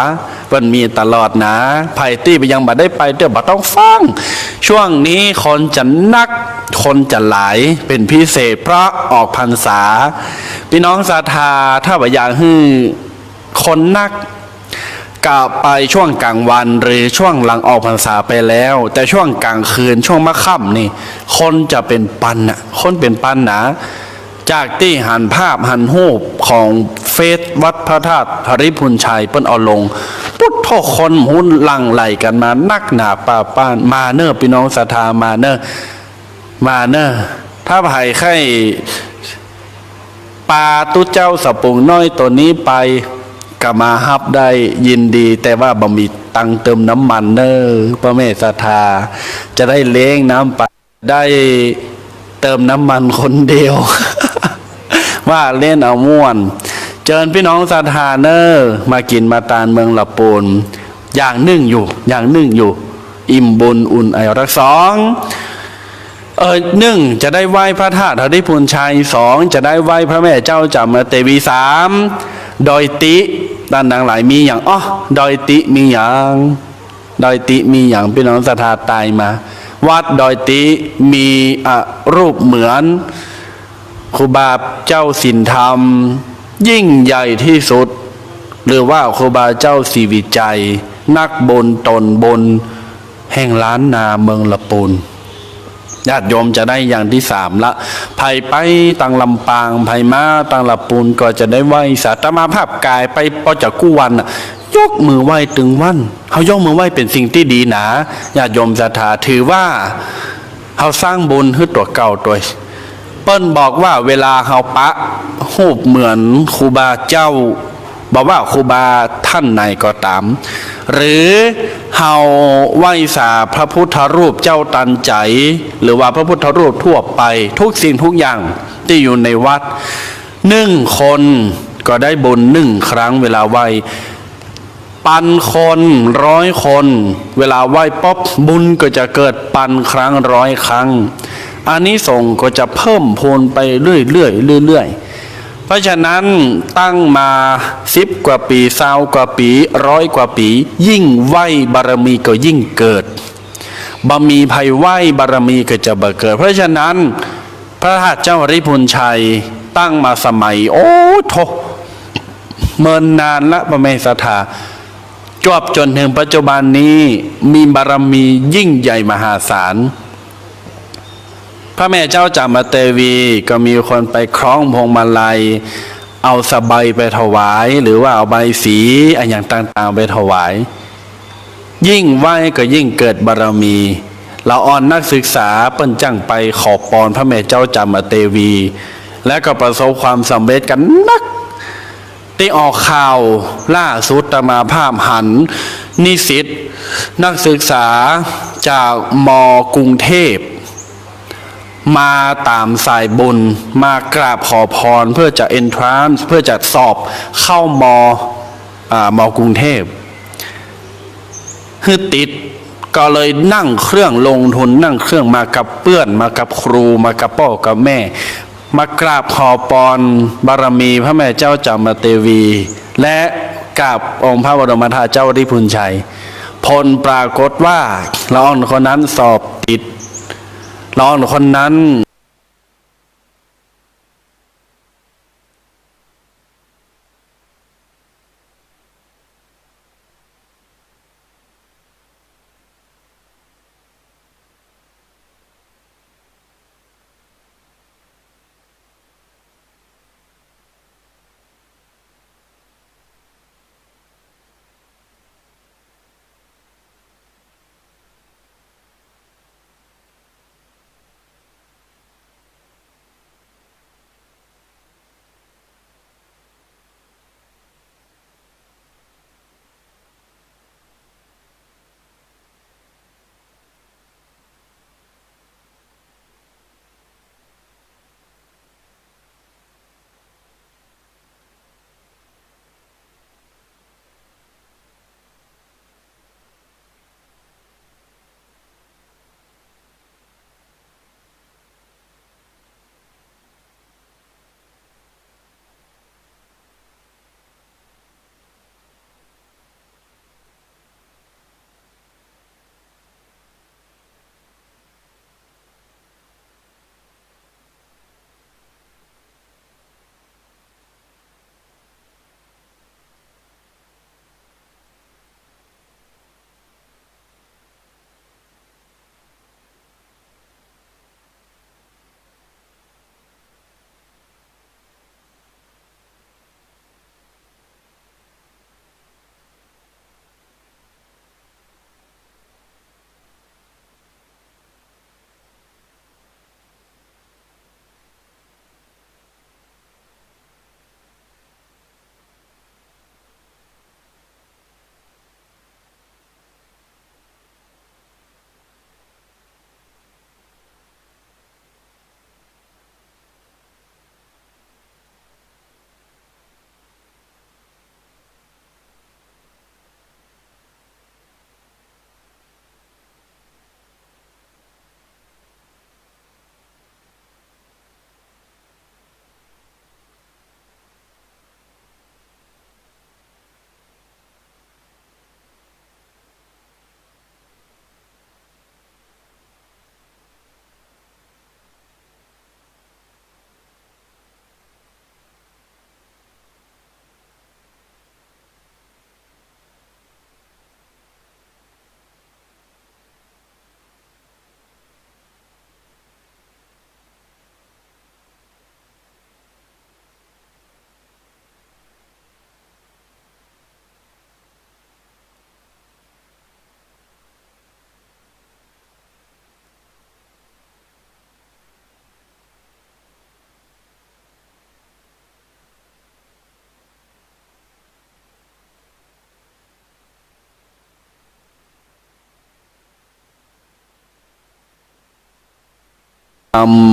เปิ้นมีตลอดนะไผ่ตี้ไปยังบ่ได้ไปบ่ต้องฟังช่วงนี้คนจะนักคนจะหลายเป็นพิเศษเพราะออกพรรษาพี่น้องศรัทธาถ้าว่าอยากให้คนนักกะไปช่วงกลางวันหรือช่วงหลังออกพรรษาไปแล้วแต่ช่วงกลางคืนช่วงมะค่ำนี่คนจะเป็นปันนะคนเป็นปันนะจากที่หันภาพหันรูปของเฟซวัดพระธาตุหฤพุนชัยเปิ้นเอาลงปุ๊บทุกคนหุ่นหลั่งไหลกันมานักหนาป่าป้านมาเนอะพี่น้องศรัทธามาเนอะถ้าไผ่ไข่ปลาตุ้เจ้าสปุงน้อยตัวนี้ไปก็มาฮับได้ยินดีแต่ว่าบ่มีตังเติมน้ำมันเนอพระแม่ศรัทธาจะได้เลี้ยงน้ำไปได้เติมน้ำมันคนเดียว ว่าเล่นเอาม่วนเจิญพี่น้องศรัทธาเนอมากินมาตานเมืองลำพูนอย่างหนึ่งอยู่อิ่มบุญอุ่นไอรักสองหนึ่งจะได้ไหว้พระธาตุหฤพุนชัยสองจะได้ไหว้พระแม่เจ้าจามเทวีสามดอยติด้านดังหลายมีอย่างดอยติมีอย่างพี่น้องศรัทธาตายมาวัดดอยติมีรูปเหมือนครูบาเจ้าสินธรรมยิ่งใหญ่ที่สุดหรือว่าครูบาเจ้าศรีวิจัยนักบนตนบนแห่งล้านนาเมืองละปูนญาติโยมจะได้อย่างที่สามละไผ่ไปตังลำปางไผ่มาตังลำปูนก็จะได้ไหว้สาตมาภาพกายไปพอจากกู้วันยกมือไหว้ตึงวันเขายกมือไหว้เป็นสิ่งที่ดีนะญาติโยมศรัทธาถือว่าเขาสร้างบุญให้ตัวเก่าตัวเปิ้นบอกว่าเวลาเขาปะหูปเหมือนครูบาเจ้าบอกว่าครูบาท่านไหนก็ตามหรือเฮาไหว้สาพระพุทธรูปเจ้าตันใจหรือว่าพระพุทธรูปทั่วไปทุกสิ่งทุกอย่างที่อยู่ในวัด1 คนก็ได้บุญ1 ครั้งเวลาไหว้ปันคน100 คนเวลาไหว้ป๊อบบุญก็จะเกิดปันครั้ง100 ครั้งอานิสงส์ก็จะเพิ่มพูนไปเรื่อย เพราะฉะนั้นตั้งมา10 กว่าปี20 กว่าปี100 กว่าปียิ่งไหวบารมีก็ยิ่งเกิดบ่มีภัยไหวบารมีก็จะบ่เกิดเพราะฉะนั้นพระหัตถ์เจ้าริพุนชัยตั้งมาสมัยโอ้โถเมินนานละพระเมสถาจวบจนถึงปัจจุบันนี้มีบารมียิ่งใหญ่มหาศาลพระแม่เจ้าจามเทวีก็มีคนไปคล้องพวงมาลัยเอาสบายไปถวายหรือว่าเอาใบสีอะไรอย่างต่างๆไปถวายยิ่งไหวก็ยิ่งเกิดบารมีเราอ่อนนักศึกษาเปิ้นจังไปขอพรพระแม่เจ้าจามเทวี และก็ประสบความสำเร็จกันนักที่ออกข่าวล่าสุดมาภาพหันนิสิตนักศึกษาจากม.กรุงเทพมาตามสายบุญมากราบขอพรเพื่อจะ entrance เพื่อจะสอบเข้ามกรุงเทพคือติดก็เลยนั่งเครื่องลงทุนนั่งเครื่องมากับเพื่อนมากับครูมากับพ่อกับแม่มากราบขอพรบารมีพระแม่เจ้าจามเทวี และกราบองค์พระบรมธาตุเจ้าริพุนชัยผลปรากฏว่าละอ่อนคนนั้นสอบติดละอ่อนคนนั้น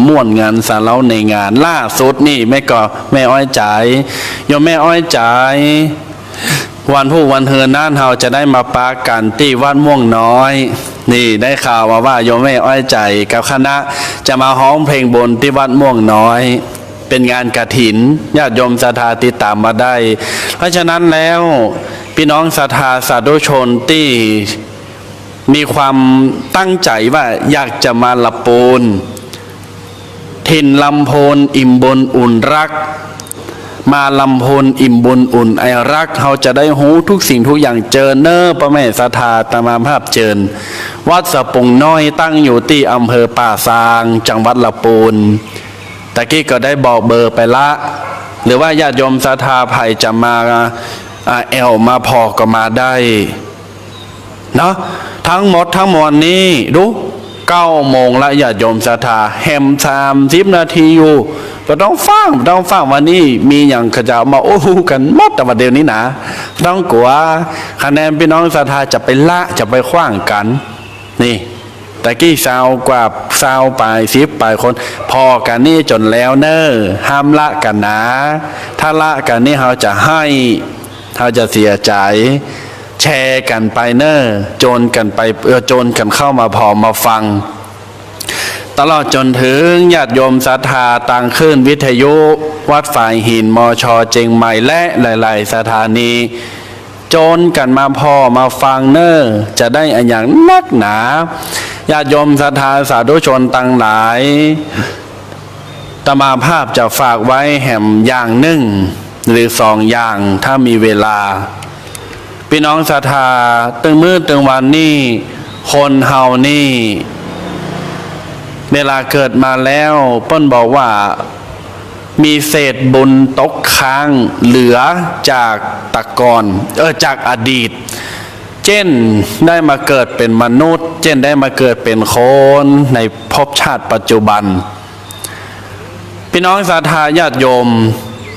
ม่วนงานสารเล้าในงานล่าสุดนี่แม่อ้อยจ๋ายโยมแม่อ้อยจ๋ายวันผู้วันเฮือนน่านเฮาจะได้มาปากันที่วัดม่วงน้อยนี่ได้ข่าวมาว่าโยมแม่อ้อยใจกับคณะจะมาฮ้องเพลงบนที่วัดม่วงน้อย เป็นงานกฐินญาติโยมศรัทธาติดตามมาได้เพราะฉะนั้นแล้วพี่น้องศรัทธาสาธุชนที่มีความตั้งใจว่าอยากจะมาละปูนถิ่นลำโพนอิ่มบุญอุ่นรักมาลำโพนอิ่มบุญอุ่นไอรักเขาจะได้หูทุกสิ่งทุกอย่างเจอเนอพระแม่ศรัทธาตามาภาพเจิญวัดสะปุงน้อยตั้งอยู่ที่อำเภอป่าซางจังหวัดละปูนตะกี้ก็ได้บอกเบอร์ไปละหรือว่าญาติโยมศรัทธาภัยจะมาแอลมาพอก็มาได้เนาะทั้งหมดทั้งมวลนี้ดู9 โมงละญาติโยมศรัทธาแฮม30 นาทีอยู่ก็ต้องฟังวันนี้มีอย่างขจะมาโอ้กันหมดแต่วันเดียวนี้นะต้องกลัวคะแนนพี่น้องศรัทธาจะไปละจะไปขว้างกันนี่แต่กี้20 กว่า20 ปลาย10 ปลายคนพอกันนี่จนแล้วเนอห้ามละกันนะถ้าละกันนี่เขาจะให้เขาจะเสียใจแชร์กันไปเนอโจรกันไปโจรกันเข้ามาพอมาฟังตลอดจนถึงญาติโยมศรัทธาต่างขึ้นวิทยุวัดฝ่ายหินมชเจงใหม่และหลายๆสถานีโจรกันมาพอมาฟังเนอจะได้อันอย่างนักหนาญาติโยมศรัทธาสาธุชนต่างหลายตมาภาพจะฝากไว้แห่มอย่าง1 หรือ 2 อย่างถ้ามีเวลาพี่น้องศรัทธาตึงมืดตึงวันนี่คนเฮานี่เวลาเกิดมาแล้วเปิ้นบอกว่ามีเศษบุญตกค้างเหลือจากตะกอนจากอดีตเช่นได้มาเกิดเป็นมนุษย์เช่นได้มาเกิดเป็นคนในภพชาติปัจจุบันพี่น้องศรัทธาญาติโยม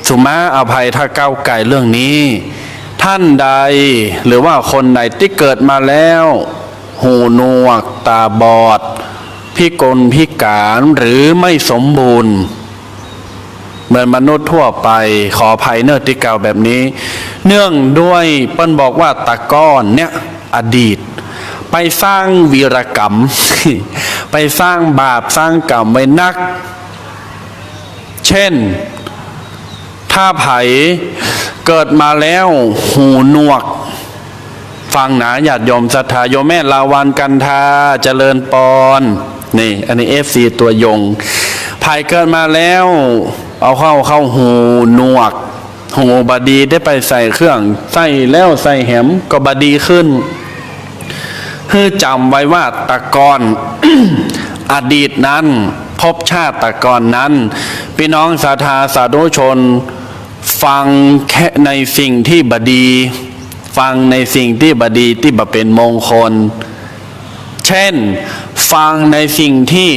สุมาอภัยถ้าก้าวไก่เรื่องนี้ท่านใดหรือว่าคนใดที่เกิดมาแล้วหูหนวกตาบอดพิกลพิการหรือไม่สมบูรณ์เหมือนมนุษย์ทั่วไปขออภัยเนื้อที่เก่าแบบนี้เนื่องด้วยเปิ้นบอกว่าตะก้อนเนี่ยอดีตไปสร้างวีรกรรม ไปสร้างบาปสร้างกรรมไว้นักเช่นถ้าไผเกิดมาแล้วหูหนวกฟังนะญาติโยมศรัทธาโยมแม่ลาวันกันทาเจริญปอนนี่อันนี้ FC ตัวยงไผเกิดมาแล้วเอาเข้าหูหนวกหูบดีได้ไปใส่เครื่องใส่แล้วใส่แหมก็บดีขึ้นให้จำไว้ว่าตะกอน อดีตนั้นภพชาติตะกอนนั้นพี่น้องศรัทธาสาธุชนฟังแค่ในสิ่งที่บดีฟังในสิ่งที่บดีที่บเป็นมงคลเช่นฟังในสิ่งที่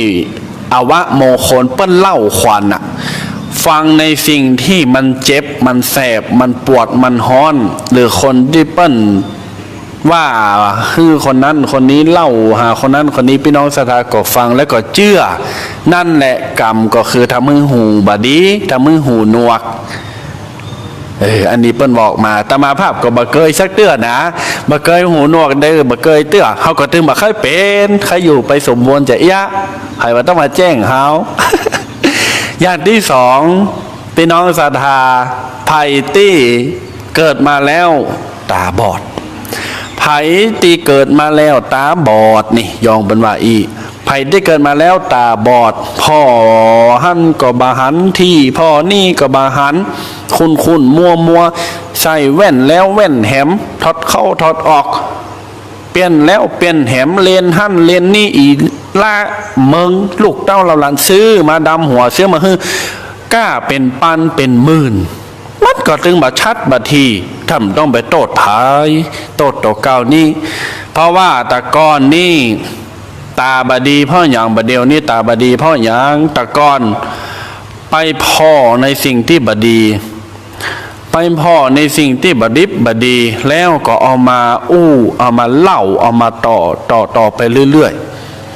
อวะมงคลเปิ้นเล่าขวัญอะฟังในสิ่งที่มันเจ็บมันแสบมันปวดมันฮ้อนหรือคนที่เปิ้นว่าคือคนนั้นคนนี้เล่าหาคนนั้นคนนี้พี่น้องศรัทธาก็ฟังแล้วก็เชื่อนั่นแหละกรรมก็คือทำมือหูบดีทำมือหูหนวกอันนี้เปิ้นบอกมาตมาภาพก็บ่เคยสักเตื้อนะบ่เคยหูหนวกได้บ่เคยเตื้อเฮาก็ถึงบ่เคยเป็นใครอยู่ไปสมบูรณ์จะยะให้ว่าต้องมาแจ้งเฮา อย่างที่2พี่น้องศรัทธาภัยที่เกิดมาแล้วตาบอดภัยที่เกิดมาแล้วตาบอดนี่ยองเป็นว่าอีภัยที่เกิดมาแล้วตาบอดพ่อหันก็บาหันที่พ่อนี่ก็บาหันคุณมัวใส่แว่นแล้วแว่นแหมถอดเข้าถอดออกเปลี่ยนแล้วเปลี่ยนแหมเลนหั่นเลนนี่อีละเมืองลูกเต้าเราหลานซื้อมาดำหัวซื้อมาฮือกล้าเป็นปันเป็นหมื่นมันก็ถึงมาชัดบัดทีทำต้องไปโตดภายโตดตัวเก่านี่เพราะว่าตะก้อนนี่ตาบดีพ่ออย่างบดเดียวนี่ตาบดีพ่ออย่างตะก้อนไปพ่อในสิ่งที่บดีไปพ่อในสิ่งที่บดิบบดีแล้วก็เอามาเอามาเล่าเอามาต่อไปเรื่อย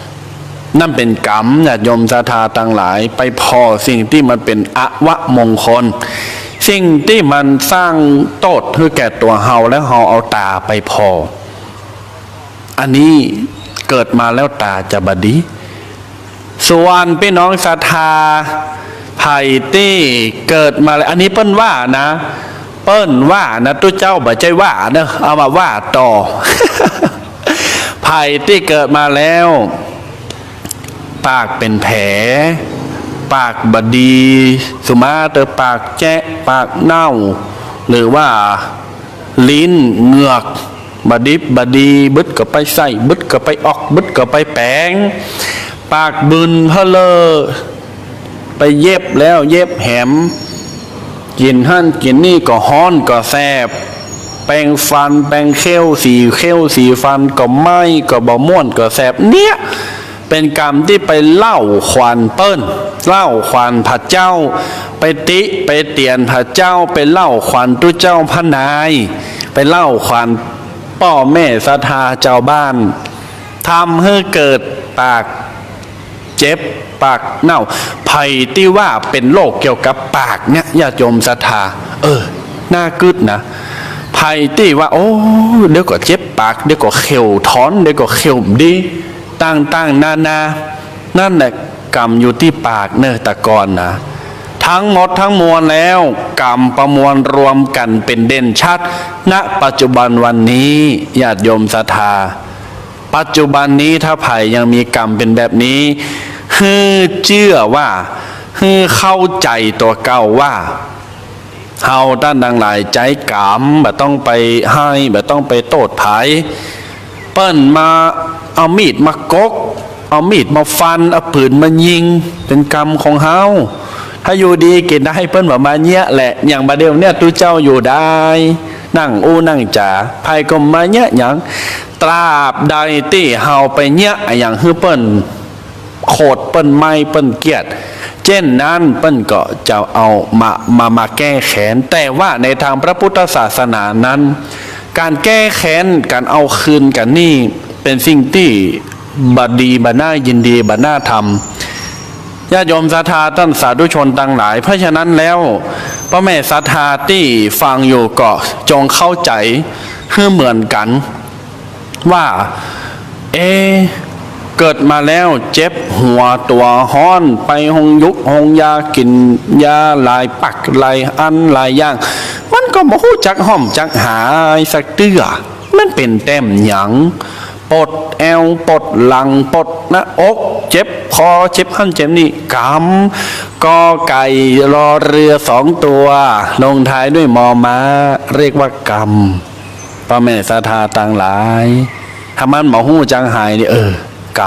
ๆนั่นเป็นกรรมญาติโยมศรัทธาต่างหลายไปพ่อสิ่งที่มันเป็นอวมงคลสิ่งที่มันสร้างโทษให้แก่ตัวเฮาแล้วเฮาเอาตาไปพออันนี้เกิดมาแล้วตาจะบดีส่วนพี่น้องศรัทธาไผ ภัยที่เกิดมาแล้วอันนี้เปิ้นว่านะเปิ้นว่านะตู้เจ้าบ่ใจว่าเนอะเอามาว่าต่อ ภัยที่เกิดมาแล้วปากเป็นแผลปากบดีสุมาเตอปากแจ๊ะปากเน่าหรือว่าลิ้นเหงือกบดิบบดีบึดก็ไปใส่บึดก็ไปออกบึดก็ไปแปงปากบึนเพลอไปเย็บแล้วเย็บแหมกินหั่นกินนี่ก็ฮ้อนก็แสบแปรงฟันแปรงเขี้ยวสีฟันก็ไหม้ก็บ่ม่วนก็แสบเนี่ยเป็นกรรมที่ไปเล่าขวานเปิ้นเล่าขวานพระเจ้าไปติไปเตียนพระเจ้าไปเล่าขวานตุเจ้าพระนายไปเล่าขวานพ่อแม่ศรัทธาเจ้าบ้านทำให้เกิดปากเจ็บปากเน่าภัยที่ว่าเป็นโรคเกี่ยวกับปากเนี่ยญาติโยมศรัทธาน่ากึดนะภัยที่ว่าโอ้เดี๋ยวก็เจ็บปากเดี๋ยวก็เขียวท้อนเดี๋ยวก็เขียวดีต่างๆนานานั่นแหละกรรมอยู่ที่ปากเนอะตะกอนนะทั้งหมดทั้งมวลแล้วกรรมประมวลรวมกันเป็นเด่นชัดณปัจจุบันวันนี้ญาติโยมศรัทธาปัจจุบันนี้ถ้าไผ่ยังมีกรรมเป็นแบบนี้ฮือเชื่อว่าฮือเข้าใจตัวเก่าว่าเฮาด้านดังหลายใจกรรมแบบต้องไปให้แบบต้องไปโตดไผ่เปิ้นมาเอามีดมากกเอามีดมาฟันเอาปืนมายิงเป็นกรรมของเฮาถ้าอยู่ดีกินได้เปิ้นแบบมาเนี้ยแหละอย่างบาเดียวเนี่ยตู้เจ้าอยู่ได้นั่งนั่งจ๋าภัยก็มาเนี้ยอย่างตราบใดที่เฮาไปเนี้ยอย่างฮือเปิ้นโคตรเปิ้นไม่เปิ้นเกียดเช่นนั้นเปิ้นก็จะเอามาแก้แค้นแต่ว่าในทางพระพุทธศาสนานั้นการแก้แค้นการเอาคืนกันนี่เป็นสิ่งที่บดีบน่ายินดีบน่าทำญาติโยมศรัทธาท่านสาธุชนต่างหลายเพราะฉะนั้นแล้วพระแม่ศรัทธาที่ฟังอยู่ก็จงเข้าใจให้เหมือนกันว่าเกิดมาแล้วเจ็บหัวตัวห้อนไปหงยุกหงยากินยาลายปักลายอันลายย่างมันก็บ่ฮู้จักห้อมจักหายสักเตื้อมันเป็นแต้มหยังปดแอวปดหลังปดหน้าอกเจ็บคอเจ็บหั่นเจ็บนี่กำกอไก่รอเรือ2 ตัวลงท้ายด้วยมอม้าเรียกว่ากรรมพระแม่ศรัทธาต่างหลายถ้ามันบ่ฮู้จักหายนี่กร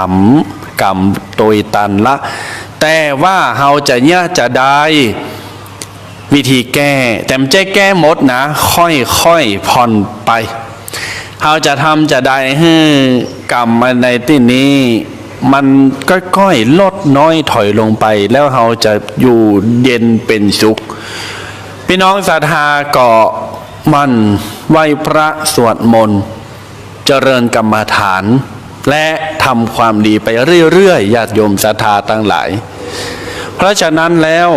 รมโดยตันละแต่ว่าเฮาจะเนี่ยจะได้วิธีแก้แต่ไม่ใช่แก้หมดนะค่อยผ่อนไปเฮาจะทำจะได้ให้กรรมในที่นี้มันค่อยๆลดน้อยถอยลงไปแล้วเฮาจะอยู่เย็นเป็นสุขพี่น้องศรัทธาก็มันไหว้พระสวดมนต์เจริญกรรมฐานและทำความดีไปเรื่อยๆญาติโยมศรัทธาทั้งหลายเพราะฉะนั้นแล้ว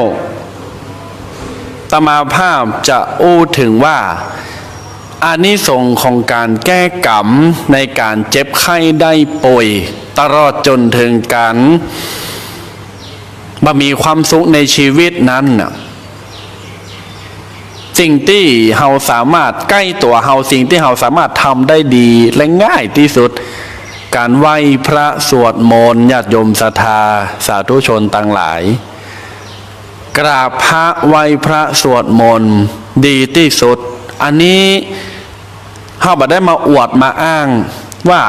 ตมาภาพจะอู้ถึงว่าอานิสงส์ของการแก้กรรมในการเจ็บไข้ได้ป่วยตลอดจนถึงการมีความสุขในชีวิตนั้นสิ่งที่เราสามารถใกล้ตัวเราสิ่งที่เราสามารถทำได้ดีและง่ายที่สุดการไหว้พระสวดมนต์ญาติโยมศรัทธาสาธุชนต่างหลายกราบพระไหว้พระสวดมนต์ดีที่สุดอันนี้เฮาบ่ได้มาอวดมาอ้างว่า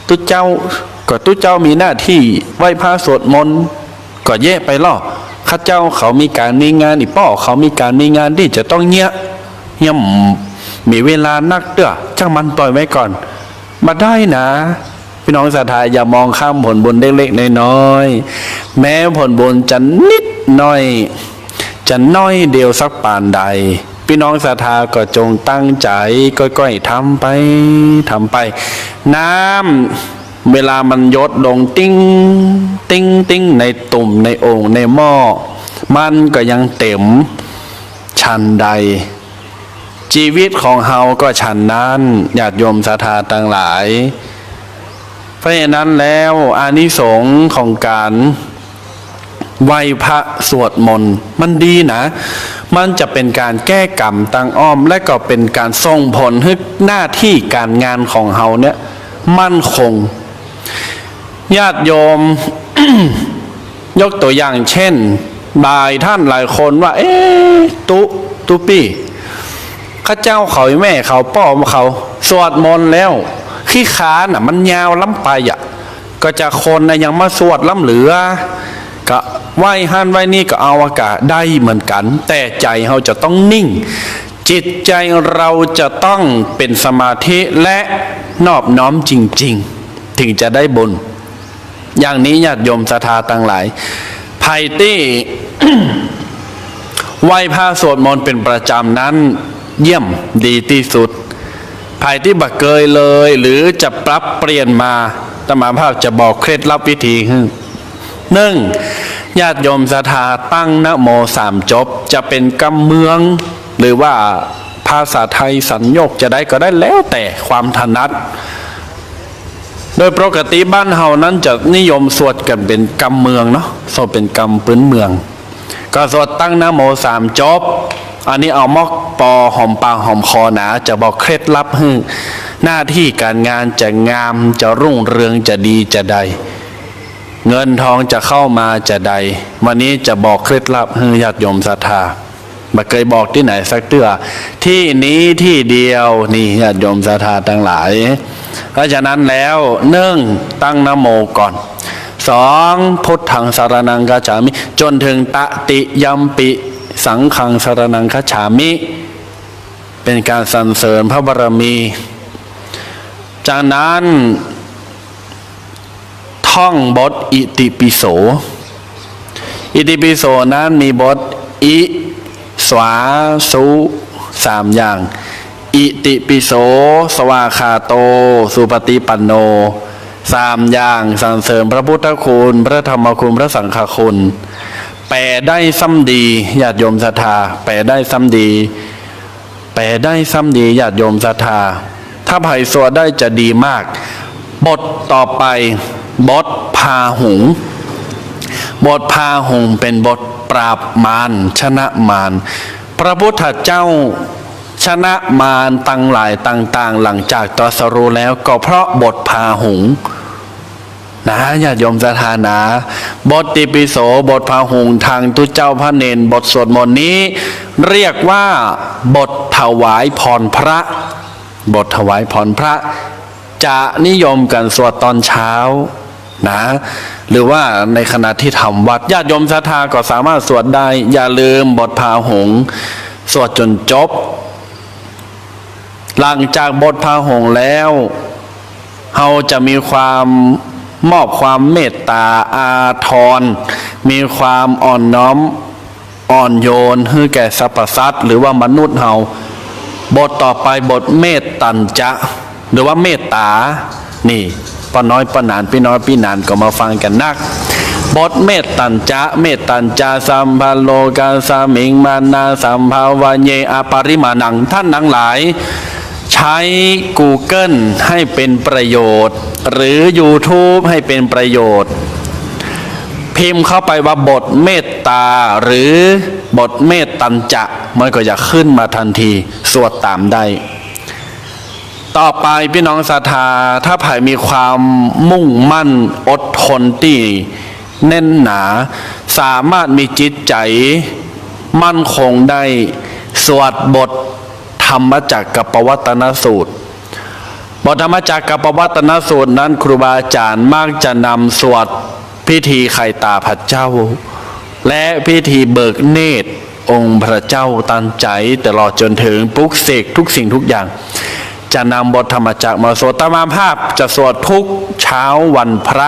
ตุเจ้ามีหน้าที่ไหว้พระสวดมนต์ก็แย่ไปล่อข้าเจ้าเขามีการมีงานอีป้อเขามีการมีงานที่จะต้องเงี้ยมีเวลานักเด้อช่างมันปล่อยไว้ก่อนมาได้นะพี่น้องศรัทธาอย่ามองข้ามผลบุญเล็กๆน้อยๆแม้ผลบุญจะนิดหน่อยจะน้อยเดียวสักปานใดพี่น้องศรัทธาก็จงตั้งใจก้อยๆทำไปน้ำเวลามันยดลงติ้งในตุ่มในโอ่งในหม้อมันก็ยังเต็มชันใดชีวิตของเฮาก็ฉันนั้นญาติโยมศรัทธาต่างหลายเพราะฉะนั้นแล้วอานิสงส์ของการ ไหว้พระสวดมนต์มันดีนะมันจะเป็นการแก้กรรมตังอ้อมและก็เป็นการส่งผลให้หน้าที่การงานของเฮาเนี่ยมั่นคงญาติโยม ยกตัวอย่างเช่นบายท่านหลายคนว่าตุปี้ข้าเจ้าเขาแม่เขาป้อมเขาสวดมนต์แล้วขี้ค้านมันยาวล้ำไปก็จะคนยังมาสวดล้ำเหลือก็ไหว้ฮั่นไหว้นี่ก็เอาอากาศได้เหมือนกันแต่ใจเราจะต้องนิ่งจิตใจเราจะต้องเป็นสมาธิและนอบน้อมจริงๆถึงจะได้บุญอย่างนี้ญาติโยมศรัทธาทั้งหลายไผ่ตี้ ไหว้พระสวดมนต์เป็นประจำนั้นเยี่ยมดีที่สุดไผ่ที่บักเกยเลยหรือจะปรับเปลี่ยนมาธรรมภาพจะบอกเคล็ดลับวิธีหนึ่งญาติโยมศรัทธาตั้งนะโม3 จบจะเป็นกำเมืองหรือว่าภาษาไทยสัญญกจะได้ก็ได้แล้วแต่ความถนัดโดยปกติบ้านเฮานั้นจะนิยมสวดกันเป็นกำเมืองเนาะสวดเป็นกำปืนเมืองก็สวดตั้งนะโม3 จบอันนี้เอามอกปอหอมปากหอมคอหนาจะบอกเคล็ดลับให้หน้าที่การงานจะงามจะรุ่งเรืองจะดีจะใดเงินทองจะเข้ามาจะใดวันนี้จะบอกเคล็ดลับให้ญาติโยมศรัทธาไม่เคยบอกที่ไหนสักเตื้อที่นี้ที่เดียวนี่ญาติโยมศรัทธาทั้งหลายเพราะฉะนั้นแล้วตั้งนะโมก่อน2พุทธังสรณังคัจฉามิจนถึงตติยัมปิสังฆังสรณังคัจฉามิเป็นการสรรเสริญพระบารมีจากนั้นท่องบทอิติปิโสอิติปิโสนั้นมีบทอิสวาสุ3 อย่างอิติปิโสสวาคาโตสุปฏิปันโน3 อย่างสรรเสริญพระพุทธคุณพระธรรมคุณพระสังฆคุณแปลได้ซ้ำดีญาติโยมศรัทธาแปลได้ซ้ำดีญาติโยมศรัทธาถ้าไผ่สวดได้จะดีมากบทต่อไปบทพาหุงเป็นบทปราบมารชนะมารพระพุทธเจ้าชนะมารตั้งหลายต่างๆหลังจากตรัสรู้แล้วก็เพราะบทพาหุงนะญาติโยมศรัทธานะบทติปิโสบทพาหุงทางทุเจ้าพระเนนบทสวดมนต์นี้เรียกว่าบทถวายพรพระจะนิยมกันสวดตอนเช้านะหรือว่าในขณะที่ทำวัดญาติโยมศรัทธาก็สามารถสวดได้อย่าลืมบทพาหุงสวดจนจบหลังจากบทพาหุงแล้วเราจะมีความมอบความเมตตาอาทรมีความอ่อนน้อมอ่อนโยนให้แก่สรรพสัตว์หรือว่ามนุษย์เราบทต่อไปบทเมตตัญจะหรือว่าเมตตานี่ป้าน้อยป้าหนานพี่น้อยพี่หนานก็มาฟังกันนักบทเมตตัญจะสัมภโลกาสามิงมานาสัมภาวะเยอปริมาณังท่านทั้งหลายใช้ Google ให้เป็นประโยชน์หรือ YouTube ให้เป็นประโยชน์พิมพ์เข้าไปว่าบทเมตตาหรือบทเมตตัญจะมันก็จะขึ้นมาทันทีสวดตามได้ต่อไปพี่น้องศรัทธาถ้าไผ่มีความมุ่งมั่นอดทนที่แน่นหนาสามารถมีจิตใจมั่นคงได้สวดบทธรรมจักรปวัตนสูตรบทธรรมจักรปวัตนสูตรนั้นครูบาอาจารย์มักจะนำสวดพิธีไข่ตาพระเจ้าและพิธีเบิกเนตรองค์พระเจ้าตันใจตลอดจนถึงปลุกเสกทุกสิ่งทุกอย่างจะนำบทธรรมจักรมาสวดตามภาพจะสวดทุกเช้าวันพระ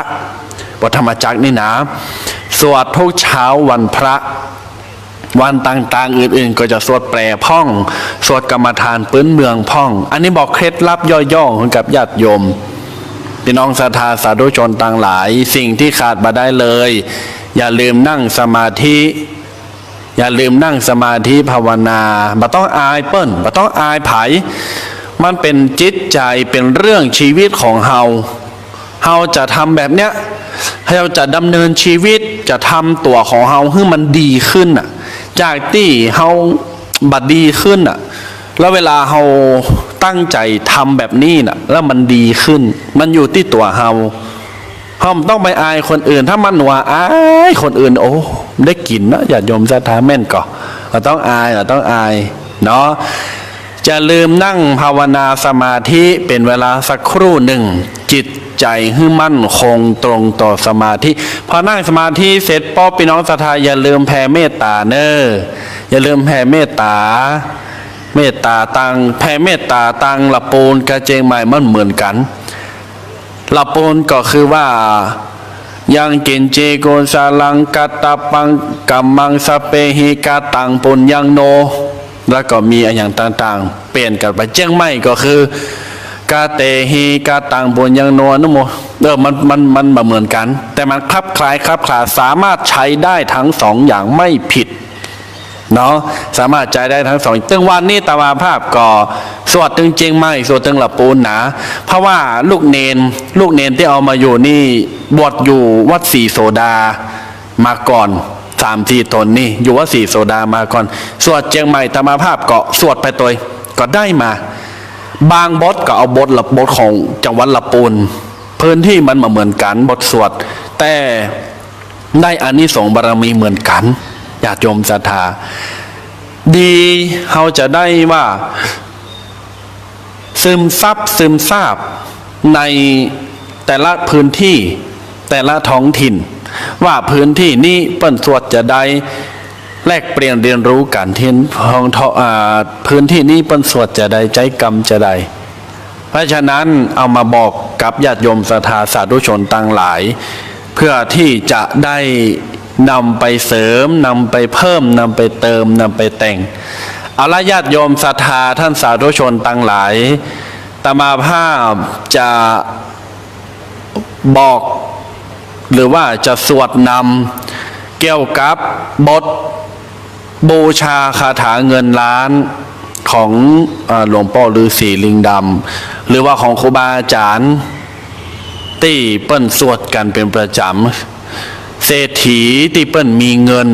บทธรรมจักรนี่นะสวดทุกเช้าวันพระวันต่างๆอื่นๆก็จะสวดแปรพ่องสวดกรรมฐานปื้นเมืองพ่องอันนี้บอกเคล็ดลับย่อๆของกับญาติโยมพี่น้องศรัทธาสาธุชนต่างหลายสิ่งที่ขาดมาได้เลยอย่าลืมนั่งสมาธิภาวนาบ่ต้องอายเปิ้นบ่ต้องอายไผมันเป็นจิตใจเป็นเรื่องชีวิตของเฮาจะทำแบบเนี้ย ให้เราจะดำเนินชีวิตจะทำตัวของเราให้มันดีขึ้นอ่ะจากที่เราบัดดีขึ้นอ่ะแล้วเวลาเราตั้งใจทำแบบนี้น่ะแล้วมันดีขึ้นมันอยู่ที่ตัวเราต้องไปอายคนอื่นถ้ามันว่าอายคนอื่นโอ้ได้กินนะอย่าโยมศรัทธาแม่นก่อเราต้องอายเนาะจะลืมนั่งภาวนาสมาธิเป็นเวลาสักครู่หนึ่งจิตใจให้มั่นคงตรงต่อสมาธิพอนั่งสมาธิเสร็จป๊อบพี่น้องศรัทธาอย่าลืมแผ่เมตตาเนออย่าลืมแผ่เมตตาตังแผ่เมตตาตังละปูนกระเจงใหม่มันเหมือนกันละปูนก็คือว่ายังเกณเจโกสาลังกัตตาปังกัมมังสเปหิกาตังปุญยังโนแล้วก็มีอย่างต่างๆเปลี่ยนกันไปเจียงไม่ก็คือกาเตหิกาตังปุญยังโนนุโมมันเหมือนกันแต่มันคลับคล้ายคลับคลาสามารถใช้ได้ทั้งสองอย่างไม่ผิดเนาะสามารถใจได้ทั้งสองตึงวันนี้ตามาภาพก็สวดตึงเจียงไม่สวดตึงละปูนนะเพราะว่าลูกเนนที่เอามาอยู่นี่บวชอยู่วัดศรีโสดามาก่อน3-4 ตนนี่อยู่วัดศรีโสดามาก่อนสวดเจียงใหม่ตามาภาพก็สวดไปตัวก็ได้มาบางบทก็เอาบทของจังหวัดละปูนพื้นที่มันมาเหมือนกันบทสวดแต่ได้อานิสงส์บารมีเหมือนกันญาติโยมศรัทธาดีเขาจะได้ว่าซึมซาบในแต่ละพื้นที่แต่ละท้องถิ่นว่าพื้นที่นี้เปิ้นสวดจะได้แลกเปลี่ยนเรียนรู้กันเทียนพื้นที่นี้เปิ้นสวดจะได้ใจกรรมจะได้เพราะฉะนั้นเอามาบอกกับญาติโยมศรัทธาสาธุชนต่างหลายเพื่อที่จะได้นำไปเสริมนำไปเพิ่มนำไปเติมนำไปแต่งเอาละญาติโยมศรัทธาท่านสาธุชนต่างหลายตมาภาพจะบอกหรือว่าจะสวดนำเกี่ยวกับบทบูชาคาถาเงินล้านของหลวงพ่อฤาษีลิงดำหรือว่าของครูบาอาจารย์ที่เปิ้นสวดกันเป็นประจำเศรษฐีที่เปิ้นมีเงิน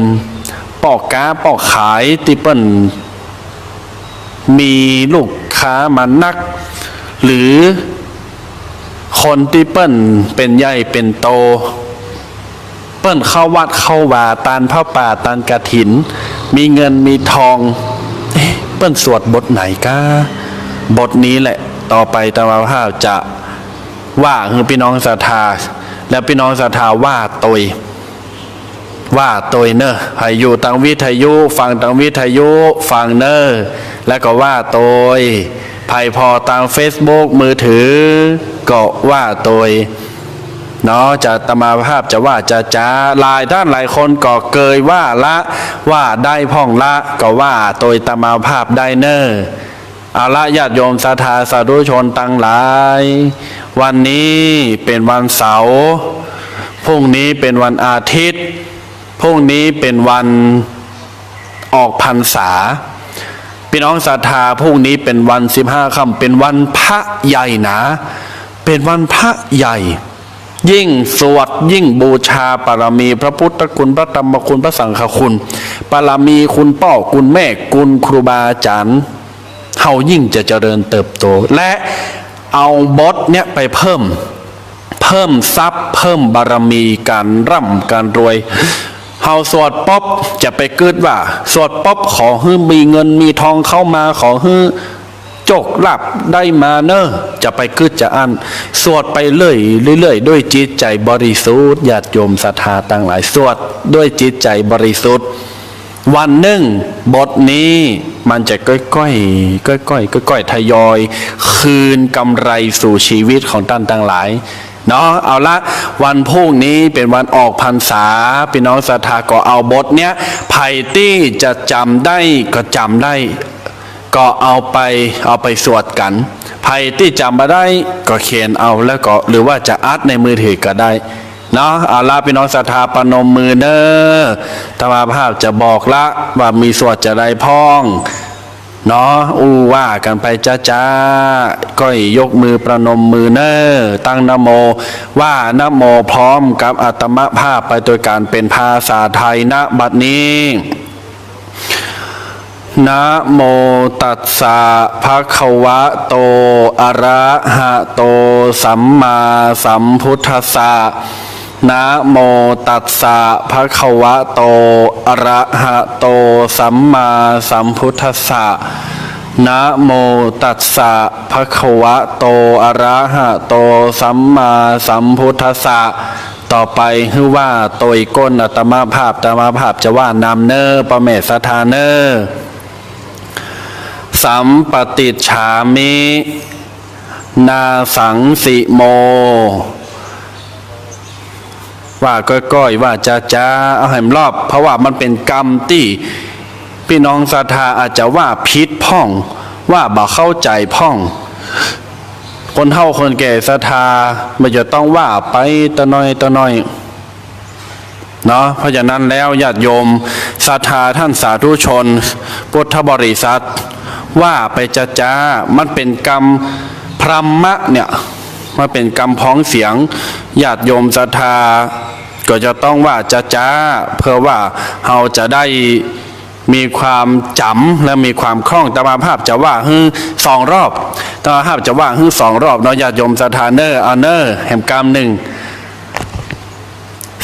ปอกค้าปอกขายที่เปิ้นมีลูกค้ามานักหรือคนที่เปิ้นเป็นใหญ่เป็นโตเปิ้นเข้าวัดเข้าวาตานผ้าป่าตานกฐินมีเงินมีทองเปิ้นสวดบทไหนกะบทนี้แหละต่อไปตมาภาพจะว่าคือพี่น้องศรัทธาและพี่น้องศรัทธาว่าตัวเนอะให้อยู่ตังวิทยุฟังตังวิทยุฟังเนอะแล้วก็ว่าตัวไผ่พอตาม Facebook มือถือก็ว่าตัวเนาะจะตมาภาพจะว่าจะจ้าหลายท่านหลายคนก็เกยว่าละว่าได้พ่องละก็ว่าตัวตมาภาพได้เนอะเอาละญาติโยมศรัทธาสาธุชนตั้งหลายวันนี้เป็นวันเสาร์พรุ่งนี้เป็นวันอาทิตย์พรุ่งนี้เป็นวันออกพรรษาพี่น้องศรัทธาพรุ่งนี้เป็นวัน15 ค่ำเป็นวันพระใหญ่นะเป็นวันพระใหญ่ยิ่งสวดยิ่งบูชาบารมีพระพุทธคุณพระธรรมคุณพระสังฆคุณบารมีคุณพ่อคุณแม่คุณครูบาอาจารย์เฮายิ่งจะเจริญเติบโตและเอาบทเนี้ยไปเพิ่มทรัพย์เพิ่มบารมีการร่ำการรวยเฮาสวดป๊อบจะไปเกิดว่าสวดป๊อบขอให้มีเงินมีทองเข้ามาขอให้โจกลาภได้มาเนอะจะไปเกิดจะอันสวดไปเรื่อยด้วยจิตใจบริสุทธิ์ญาติโยมศรัทธาต่างหลายสวดด้วยจิตใจบริสุทธิ์วันหนึ่งบทนี้มันจะค่อยทยอยคืนกำไรสู่ชีวิตของท่านต่างหลายเนาะเอาละวันพรุ่งนี้เป็นวันออกพรรษาพี่น้องศรัทธาก็เอาบทเนี้ยไผ่ที่จะจำได้ก็จำได้ก็เอาไปสวดกันไผ่ที่จำมาได้ก็เขียนเอาแล้วก็หรือว่าจะอัดในมือถือก็ได้เนาะเอาละพี่น้องศรัทธาปนมมือเนอะธรรมภาพจะบอกละว่ามีสวดจะได้พ้อง เนาะอู้ว่ากันไปจ้าก้อยยกมือประนมมือเนอตั้งนะโมว่านะโมพร้อมกับอัตมภาพไปโดยการเป็นภาษาไทยณบัดนี้นะโมตัสสะภะคะวะโตอะระหะโตสัมมาสัมพุทธัสสะนะโมตัสสะภะคะวะโตอะระหะโตสัมมาสัมพุทธัสสะนะโมตัสสะภะคะวะโตอะระหะโตสัมมาสัมพุทธัสสะต่อไปคือว่าโตยก้นอัตมาภาพจะว่านำเนอประเมศทาเนอสัมปติฉามินาสังสิโมว่าก้อยๆว่าจ้าเอาให้รอบเพราะว่ามันเป็นกรรมที่พี่น้องศรัทธาอาจจะว่าพิษพ่องว่าบ่เข้าใจพ่องคนเฒ่าคนแก่ศรัทธามันจะต้องว่าไปตะน้อยเนาะเพราะฉะนั้นแล้วญาติโยมศรัทธาท่านสาธุชนพุทธบริษัทว่าไปจ้ามันเป็นกรรมพรหมะเนี่ยมันเป็นกรรมพ้องเสียงญาติโยมศรัทธาก็จะต้องว่าจ้าเพื่อว่าเราจะได้มีความจำและมีความคล่องตมาภาพจะว่าสองรอบตมาภาพจะว่าสองรอบเนาะญาติโยมศรัทธาเนอเอาเนอแห่งกรรมหนึ่ง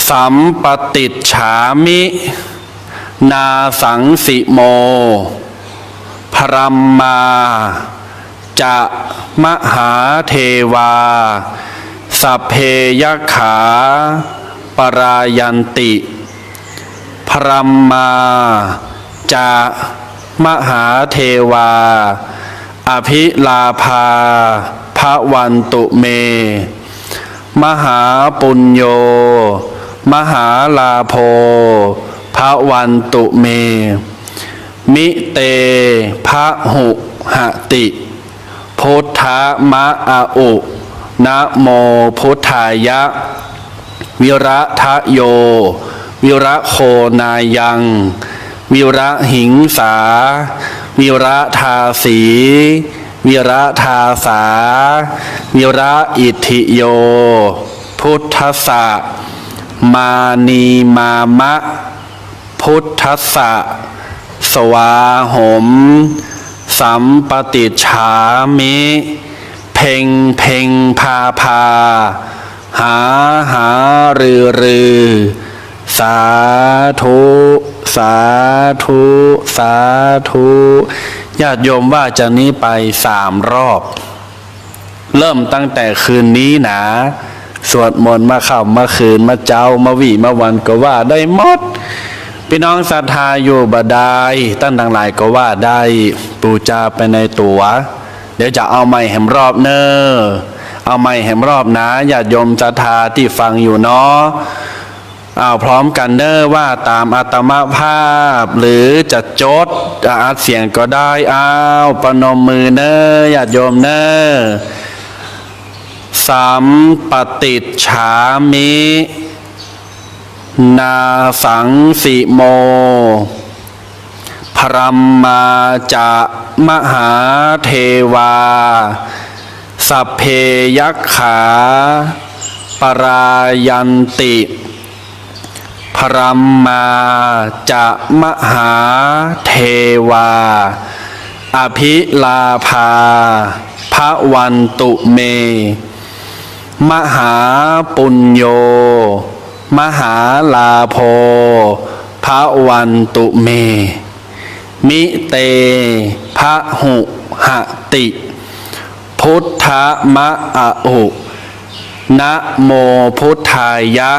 สัมปติฉามินาสังสิโมพรหมมาจะมหาเทวาสัพเพยขาปรายันติพรหมมาจะมหาเทวาอภิลาภาภวันตุเมมหาปุญโญมหาลาโภภวันตุเมมิเตภะหุหติพุทธมะอาอุนะโมพุทธายะวิระทะโยวิระโคนายังวิระหิงสาวิระทาสีวิระทาสาวิระอิทธิโยพุทธัสสะมานีมามะพุทธัสสะสวาหมสัมปติฉามิเพ่งพาหารือสาธุญาติโยมว่าจากนี้ไป3 รอบเริ่มตั้งแต่คืนนี้นะสวดมนต์มาค่ำมาคืนมาเจ้ามาวิมาวันก็ว่าได้หมดพี่น้องศรัทธาอยู่บดายตั้งหลายก็ว่าได้ปูจาไปในตัวเดี๋ยวจะเอาไม้แหมรอบเนอเอาไม้แหมรอบนะญาติโยมศรัทธาที่ฟังอยู่เนาะเอาพร้อมกันเนอว่าตามอัตมภาพหรือจะจดอัดเสียงก็ได้เอาประนมมือเนอญาติโยมเนอสัมปติฉามินาสังสิโมพรหมมาจะมหาเทวาสัพเพยัคขาปรายันติพรหมมาจะมหาเทวาอภิลาภาภวันตุเมมหาปุญโญมหาลาโภภวันตุเมมิเตภะหุหติพุทธมะอาอุนะโมพุทธายะ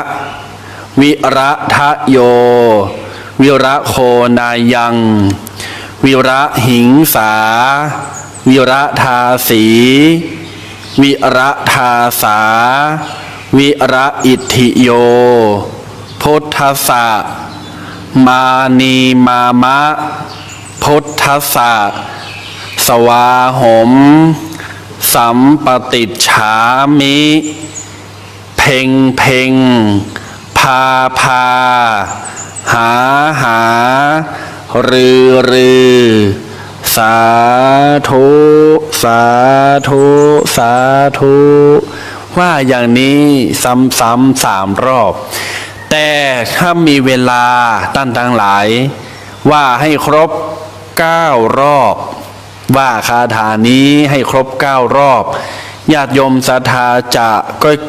วิระทะโยวิระโคนายังวิระหิงสาวิระทาสีวิระทาสาวิระอิทธิโยพุทธัสสะมานีมามะพุทธัสสะสวาหมสัมปติฉามิเพ่งพาหารือ สาธุสาธุสาธุว่าอย่างนี้ซ้ำๆ3 รอบแต่ถ้ามีเวลาท่านทั้งหลายว่าให้ครบ9 รอบว่าคาถานี้ให้ครบ9 รอบญาติโยมศรัทธาจะ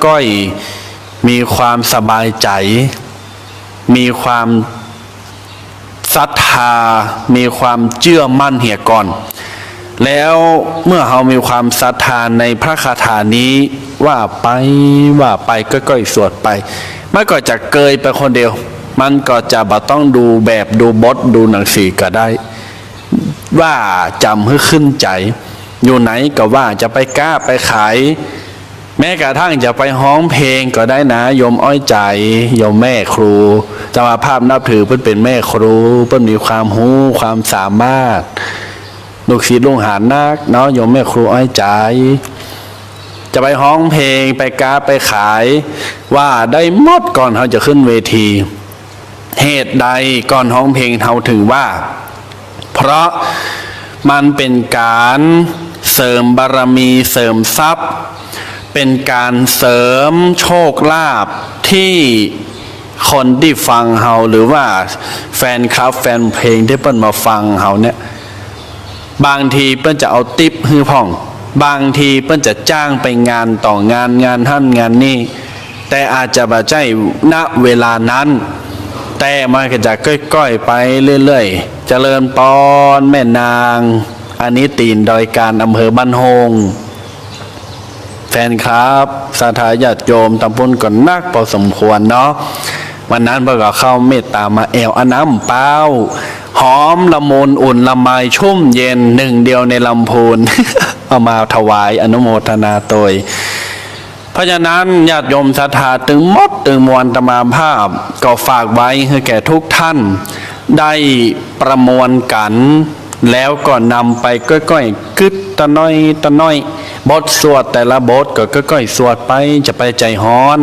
ก้อยๆมีความสบายใจมีความศรัทธามีความเชื่อมั่นเหียก่อนแล้วเมื่อเรามีความศรัทธาในพระคาถานี้ว่าไปก้อยๆสวดไปมันก็จะเกยไปคนเดียวมันก็จะบ่ต้องดูแบบดูบทดูหนังสือก็ได้ว่าจำให้ขึ้นใจอยู่ไหนก็ว่าจะไปกล้าไปขายแม้กระทั่งจะไปฮ้องเพลงก็ได้นะโยมอ้อยใจโยมแม่ครูจะมาภาพนับถือเพิ่นเป็นแม่ครูเพิ่นมีความรู้ความสามารถลูกศิษย์ลูกหานักเนาะโยมแม่ครูอ้อยใจจะไปฮ้องเพลงไปกล้าไปขายว่าได้หมดก่อนเขาจะขึ้นเวทีเหตุใดก่อนฮ้องเพลงเขาถึงว่าเพราะมันเป็นการเสริมบารมีเสริมทรัพย์เป็นการเสริมโชคลาภที่คนที่ฟังเฮาหรือว่าแฟนคลับแฟนเพลงที่เปิ้นมาฟังเฮาเนี่ยบางทีเปิ้นจะเอาติ๊บฮื้อพ่องบางทีเปิ้นจะจ้างไปงานต่องานหั่นงานนี่แต่อาจจะบ่ใช่ณเวลานั้นแต่มันก็จะก้อยๆไปเรื่อยๆเจริญปอนแม่นางอันนี้ตีนดอยการอำเภอบ้านโฮงแฟนครับศรัทธาญาติโยมตำบลก่อนนักพอสมควรเนาะวันนั้นพวกเราเข้าเมตตามาแอวอน้ำเปล่าหอมละมุนอุ่นละไมชุ่มเย็นหนึ่งเดียวในลำพูน เอามาถวายอนุโมทนาโดยเพราะฉะนั้นญาติโยมศรัทธาตึงมดตึงมวลตมาภาพก็ฝากไว้ให้แก่ทุกท่านได้ประมวลกันแล้วก็นำไปก้อยๆกึดตะน้อยบทสวดแต่ละบทก็ก้อยๆสวดไปจะไปใจฮ้อน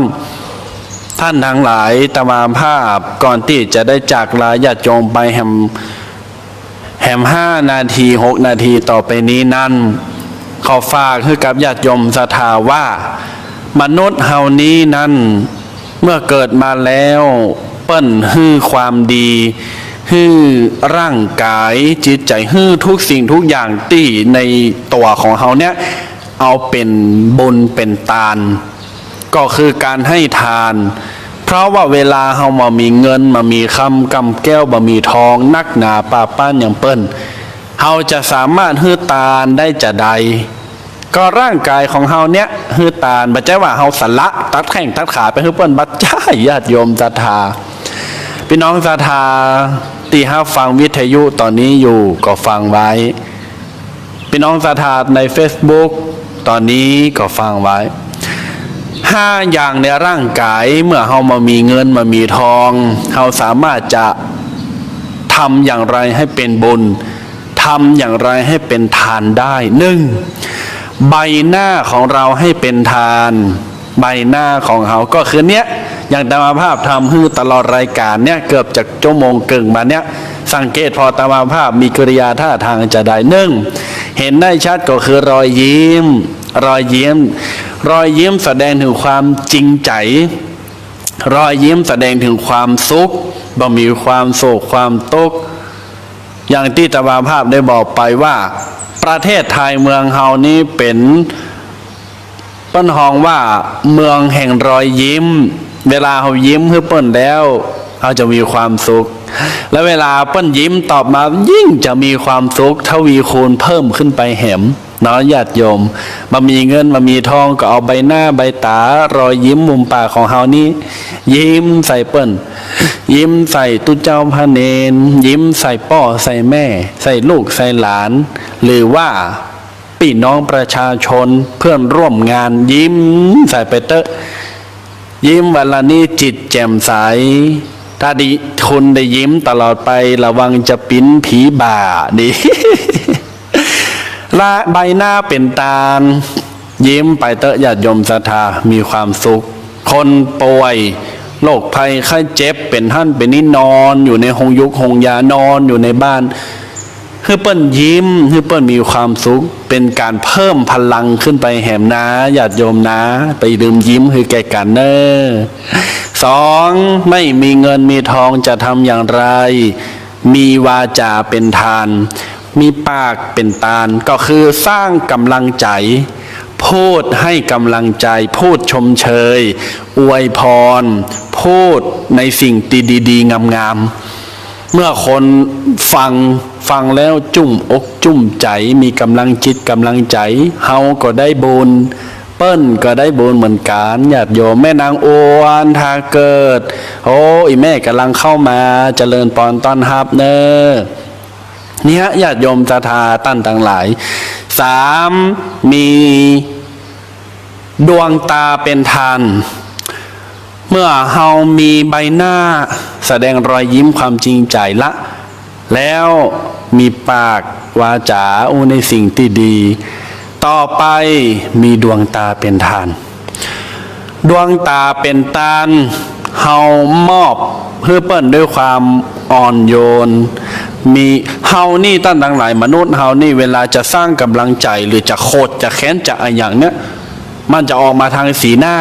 ท่านทั้งหลายตมาภาพก่อนที่จะได้จากลาญาติโยมไปแหม5 นาที6 นาทีต่อไปนี้นั้นขอฝากให้กับญาติโยมศรัทธาว่ามนุษย์เฮานี้นั้นเมื่อเกิดมาแล้วเปิ้นฮื้อความดีฮื้อร่างกายจิตใจฮื้อทุกสิ่งทุกอย่างที่ในตัวของเฮาเนี่ยเอาเป็นบุญเป็นทานก็คือการให้ทานเพราะว่าเวลาเฮามามีเงินมามีคำกำแก้วมามีทองนักหนาป้าป้านอย่างเปิ้นเฮาจะสามารถฮื้อทานได้จะใดก็ร่างกายของเฮาเนี่ยฮื้อทานบ่ใช่ว่าเฮาสละตัดแข้งตัดขาไปฮื้อเปิ้นบ่ใช่ญาติโยมศรัทธาพี่น้องศรัทธาที่ฟังวิทยุตอนนี้อยู่ก็ฟังไว้พี่น้องศรัทธาใน Facebook ตอนนี้ก็ฟังไว้5 อย่างในร่างกายเมื่อเฮามามีเงินมามีทองเฮาสามารถจะทำอย่างไรให้เป็นบุญทำอย่างไรให้เป็นทานได้ 1. ใบหน้าของเราให้เป็นทานใบหน้าของเฮาก็คือเนี้ยอย่างตมาภาพทำให้ตลอดรายการเนี่ยเกือบจะชั่วโมงครึ่งมาเนี่ยสังเกตพอตมาภาพมีกิริยาท่าทางจะได้1. เห็นได้ชัดก็คือรอยยิ้มรอยยิ้มแสดงถึงความจริงใจรอยยิ้มแสดงถึงความสุขบ่มีความโศกความตกอย่างที่ตมาภาพได้บอกไปว่าประเทศไทยเมืองเฮานี้เป็นเปิ้นฮ้องว่าเมืองแห่งรอยยิ้มเวลาเฮายิ้มคือเปิ้นแล้วเฮาจะมีความสุขและเวลาเปิ้นยิ้มตอบมายิ่งจะมีความสุขทวีคูณเพิ่มขึ้นไปแหมเนาะญาติโยมมามีเงินมามีทองก็เอาใบหน้าใบตารอยยิ้มมุมปากของเฮานี้ยิ้มใส่เปิ้นยิ้มใส่ตุเจ้าพระเนรยิ้มใส่พ่อใส่แม่ใส่ลูกใส่หลานหรือว่าพี่น้องประชาชนเพื่อนร่วมงานยิ้มใส่ไปเตอะยิ้มวันละนี้จิตแจ่มใสถ้าดีคุณได้ยิ้มตลอดไประวังจะปิ้นผีบ่าดิละใบหน้าเป็นตาลยิ้มไปเตอะญาติโยมศรัทธามีความสุขคนป่วยโรคภัยไข้เจ็บเป็นท่านเป็นนี่นอนอยู่ในห้องยุกห้องยานอนอยู่ในบ้าน ให้เปิ้นยิ้มให้เปิ้นมีความสุขเป็นการเพิ่มพลังขึ้นไปแหมนะญาติโยมนะไปดื่มยิ้มให้แก่กันเนอสองไม่มีเงินมีทองจะทำอย่างไรมีวาจาเป็นทานมีปากเป็นตาลก็คือสร้างกำลังใจพูดให้กำลังใจพูดชมเชยอวยพรพูดในสิ่งดีๆงามๆเมื่อคนฟังแล้วจุ่มอกจุ่มใจมีกำลังจิตกำลังใจเฮาก็ได้บุญเปิ้นก็ได้บุญเหมือนกันญาติโยมแม่นางโอวันทาเกิดโอ้ยแม่กำลังเข้ามาเจริญปอนต้อนรับเนอเนี่ยญาติโยมศรัทธาตั้นต่างหลายสามมีดวงตาเป็นทานเมื่อเฮามีใบหน้าแสดงรอยยิ้มความจริงใจละแล้วมีปากวาจาในสิ่งที่ดีต่อไปมีดวงตาเป็นทานดวงตาเป็นตาลเฮามอบเพื่อเปิ้นด้วยความอ่อนโยนมีเฮานี่ตั้งหลายมนุษย์เฮานี่เวลาจะสร้างกำลังใจหรือจะโคตรจะแค้นจะอะไรอย่างเนี้ยมันจะออกมาทางสีหน้า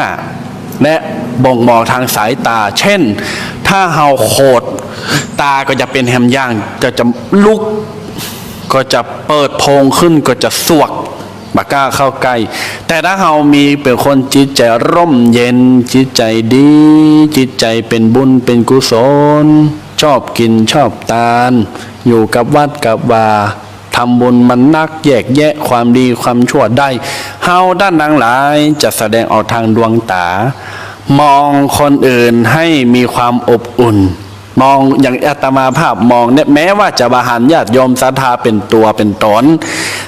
และบ่งบอกทางสายตาเช่นถ้าเฮาโคตรตาก็จะเป็นแหมย่างจะลุกก็จะเปิดโพงขึ้นก็จะสวกบักกล้าเข้าใกล้แต่ถ้าเฮามีเป็นคนจิตใจร่มเย็นจิตใจดีจิตใจเป็นบุญเป็นกุศลชอบกินชอบทานอยู่กับวัดกับวาทำบุญมันนักแยกแยะความดีความชั่วได้เฮาด้านทั้งหลายจะแสดงออกทางดวงตามองคนอื่นให้มีความอบอุ่นมองอย่างอาตมาภาพมองเนี่ยแม้ว่าจะบาหารญาติโยมศรัทธาเป็นตัวเป็นตน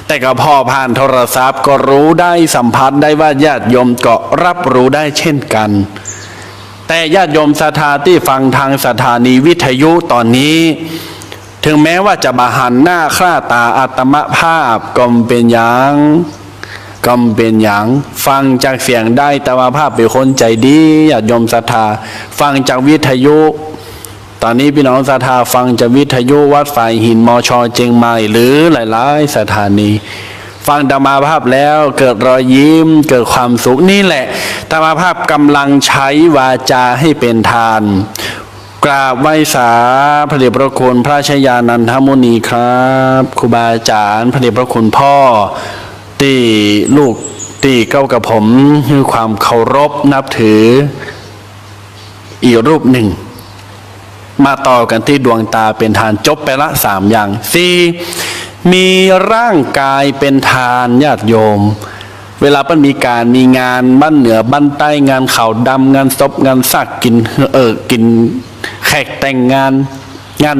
แต่ก็พอผ่านโทรศัพท์ก็รู้ได้สัมผัสได้ว่าญาติโยมก็รับรู้ได้เช่นกันแต่ญาติโยมศรัทธาที่ฟังทางสถานีวิทยุตอนนี้ถึงแม้ว่าจะบาหันหน้าคล้าตาอาตมภาพก็เป็นอย่างฟังจากเสียงได้แต่ว่าภาพเป็นคนใจดีญาติโยมศรัทธาฟังจากวิทยุตอนนี้พี่น้องศรัทธาฟังจากวิทยุวัดฝ่ายหินมชเจียงใหม่หรือหลายๆสถานีฟังธรรมาภาพแล้วเกิดรอยยิ้มเกิดความสุขนี่แหละธรรมาภาพกำลังใช้วาจาให้เป็นทานกราบไหว้สาพระเดชพระคุณพระชยานันทมุนีครับครูบาอาจารย์พระเดชพระคุณพ่อที่ลูกที่เก้ากับผมคือความเคารพนับถืออีกรูปหนึ่งมาต่อกันที่ดวงตาเป็นทานจบไปละ3อย่าง4มีร่างกายเป็นทานญาติโยมเวลามีงานบ้านเหนือบ้านใต้งานข่าวดำงานศพงานสักกินแขกแต่งงาน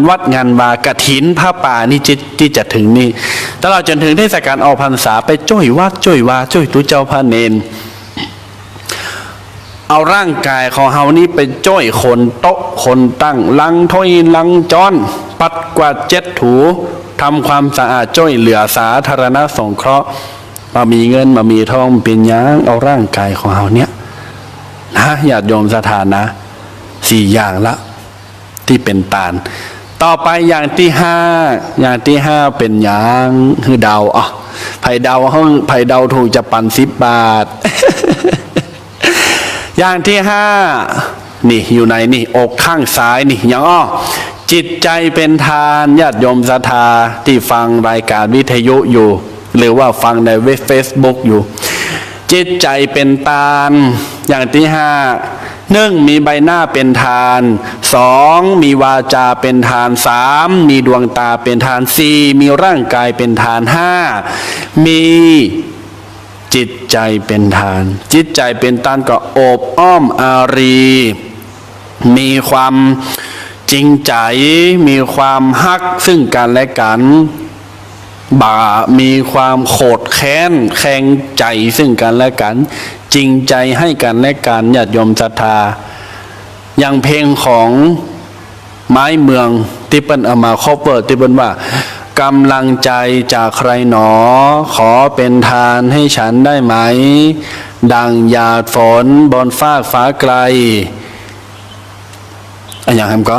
วัดงานวากฐินผ้าป่านี่ที่จะถึงนี่ตลอดจนถึงเทศกาลออกพรรษาไปจ้อยวัดจ้อยวาจ้อยตุเจ้าพระเนนเอาร่างกายของเฮานี่ไปจ้อยคนโต๊ะคนตั้งลังถ้อยลังจอนปัดกวาดเจ็ดถูทำความสะอาดจ้อยเหลือสาธารณสงเคราะห์มามีเงินมามีทองเป็นยังเอาร่างกายของเฮาเนี่ยนะญาติโยมศรัทธานะ4อย่างละที่เป็นตาลต่อไปอย่างที่5เป็นอย่างคือเดาไผ่เดาถูกจะปั่น10 บาท อย่างที่5นี่อยู่ในนี่อกข้างซ้ายนี่อย่างจิตใจเป็นทานญาติโยมศรัทธาที่ฟังรายการวิทยุอยู่หรือว่าฟังในเว็บ Facebook อยู่จิตใจเป็นทานอย่างที่1มีใบหน้าเป็นทาน2มีวาจาเป็นทาน3มีดวงตาเป็นทาน4มีร่างกายเป็นทาน5มีจิตใจเป็นทานจิตใจเป็นทานก็โอบอ้อมอารีมีความจริงใจมีความฮักซึ่งกันและกันมีความโกรธแค้นแข็งใจซึ่งกันและกันจริงใจให้กันและกันญาติโยมศรัทธาอย่างเพลงของไม้เมืองที่เปิ้นเอามาคอเวอร์ที่เปิ้นว่ากำลังใจจากใครหนอขอเป็นทานให้ฉันได้ไหมดังหยาดฝนบนฟ้าไกลอันอย่างนั้นก็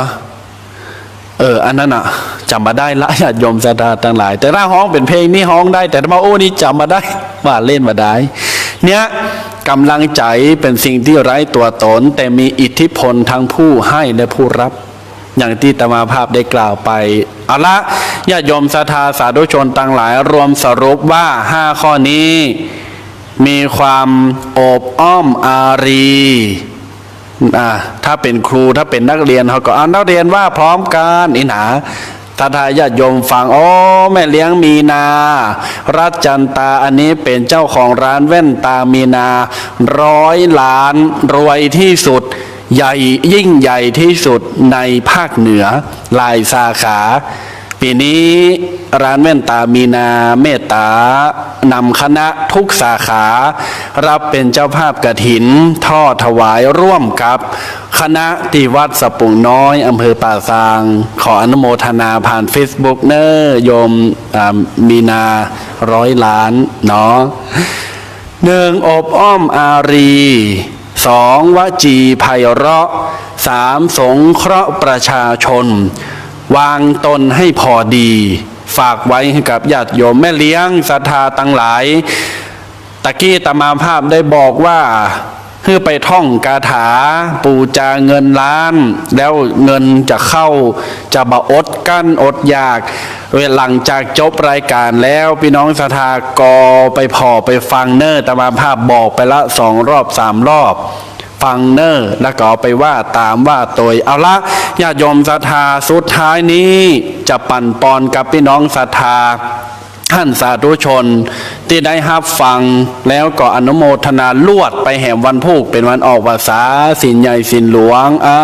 อันนั้น จำมาได้ละญาติโยมศรัทธาทั้งหลายแต่ถ้าห้องเป็นเพลงนี่ห้องได้แต่ถ้ามาโอ้นี่จำมาได้ว่าเล่นมาได้เนี่ยกำลังใจเป็นสิ่งที่ไร้ตัวตนแต่มีอิทธิพลทั้งผู้ให้และผู้รับอย่างที่ตมาภาพได้กล่าวไปเอาละญาติโยมศรัทธาสาธุชนทั้งหลายรวมสรุปว่า5ข้อนี้มีความโอบอ้อมอารีถ้าเป็นครูถ้าเป็นนักเรียนเขาก็เอานักเรียนว่าพร้อมกันอิหนาถ้าญาติโยมฟังโอ้แม่เลี้ยงมีนารัตจันตาอันนี้เป็นเจ้าของร้านแว่นตามีนา100 ล้านรวยที่สุดใหญ่ยิ่งใหญ่ที่สุดในภาคเหนือหลายสาขาปีนี้ร้านแว่นตามีนาเมตตานำคณะทุกสาขารับเป็นเจ้าภาพกฐินทอดถวายร่วมกับคณะที่วัดสะปุงน้อยอำเภอป่าซางขออนุโมทนาผ่าน Facebook เนอโยมมีนา100 ล้านเนาะ1อบอ้อมอารี2วจีไพเราะ3สงเคราะห์ประชาชนวางตนให้พอดีฝากไว้ให้กับญาติโยมแม่เลี้ยงศรัทธาทั้งหลายตะกี้ตมาภาพได้บอกว่าเพื่อไปท่องคาถาปูจาเงินล้านแล้วเงินจะเข้าจะบะอดกั้นอดอยากหลังจากจบรายการแล้วพี่น้องศรัทธากอไปพอไปฟังเนอร์ตมาภาพบอกไปละ2 รอบ 3 รอบฟังเนอร์แล้วก็เอาไปว่าตามว่าตัวเอาละญาติโยมศรัทธาสุดท้ายนี้จะปั่นปอนกับพี่น้องศรัทธาท่านสาธุชนที่ได้รับฟังแล้วก็อนุโมทนาลวดไปแห่มวันพุกเป็นวันออกพรรษาศีลใหญ่ศีลหลวงอ้า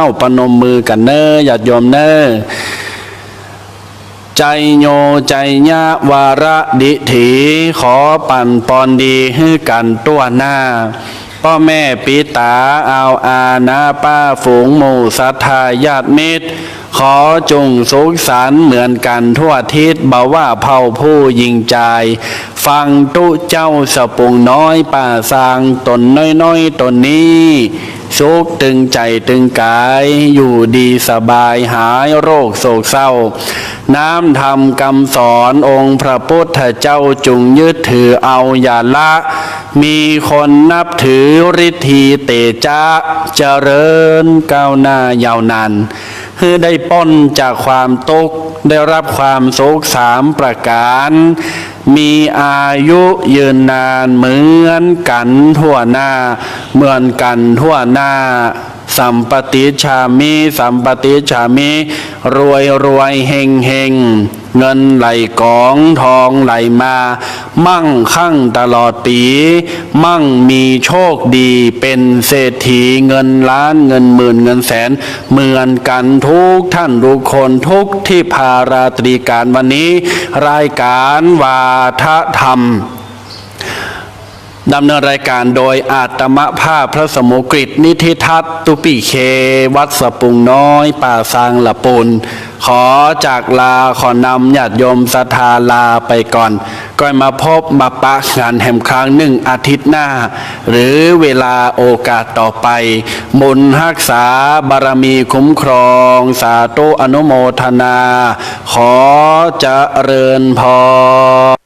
วปนมมือกันเนอญาติโยมเนอใจโยใจญะวาระดิถีขอปั่นปอนดีให้กันตัวหน้าพ่อแม่ปิตาเอาอาณาป้าฝูงหมู่ศรัทธาญาติมิตรขอจงสุขสันต์เหมือนกันทั่วทิศบ่าว่าเผ่าผู้ยิงใจฟังตุเจ้าสะปุงน้อยป่าสางตนน้อยๆตนนี้สุขตึงใจตึงกายอยู่ดีสบายหายโรคโศกเศร้าน้ำธรรมคำสอนองค์พระพุทธเจ้าจุงยึดถือเอาอย่าละมีคนนับถือฤทธีเตจะเจริญก้าวหน้ายาวนานคือได้ป้นจากความทุกข์ได้รับความสุข3 ประการมีอายุยืนนานเหมือนกันทั่วหน้าเหมือนกันทั่วหน้าสัมปติชามิสัมปติชามิรวยเฮงเงินไหลกองทองไหลมามั่งคั่งตลอดปีมั่งมีโชคดีเป็นเศรษฐีเงินล้านเงินหมื่นเงินแสนเหมือนกันทุกท่านทุกคนทุกที่พาราตรีการวันนี้รายการวาทธรรมดำเนินรายการโดยอาตมภาพพระสมุกฤตนิธิทัตตุปิเควัดสะปุงน้อยป่าซางละปูนขอจากลาขอนำญาติโยมศรัทธาลาไปก่อนก็มาพบมาปะงานแห่มครั้ง1 อาทิตย์หน้าหรือเวลาโอกาสต่อไปบุญรักษาบารมีคุ้มครองสาธุอนุโมทนาขอเจริญพร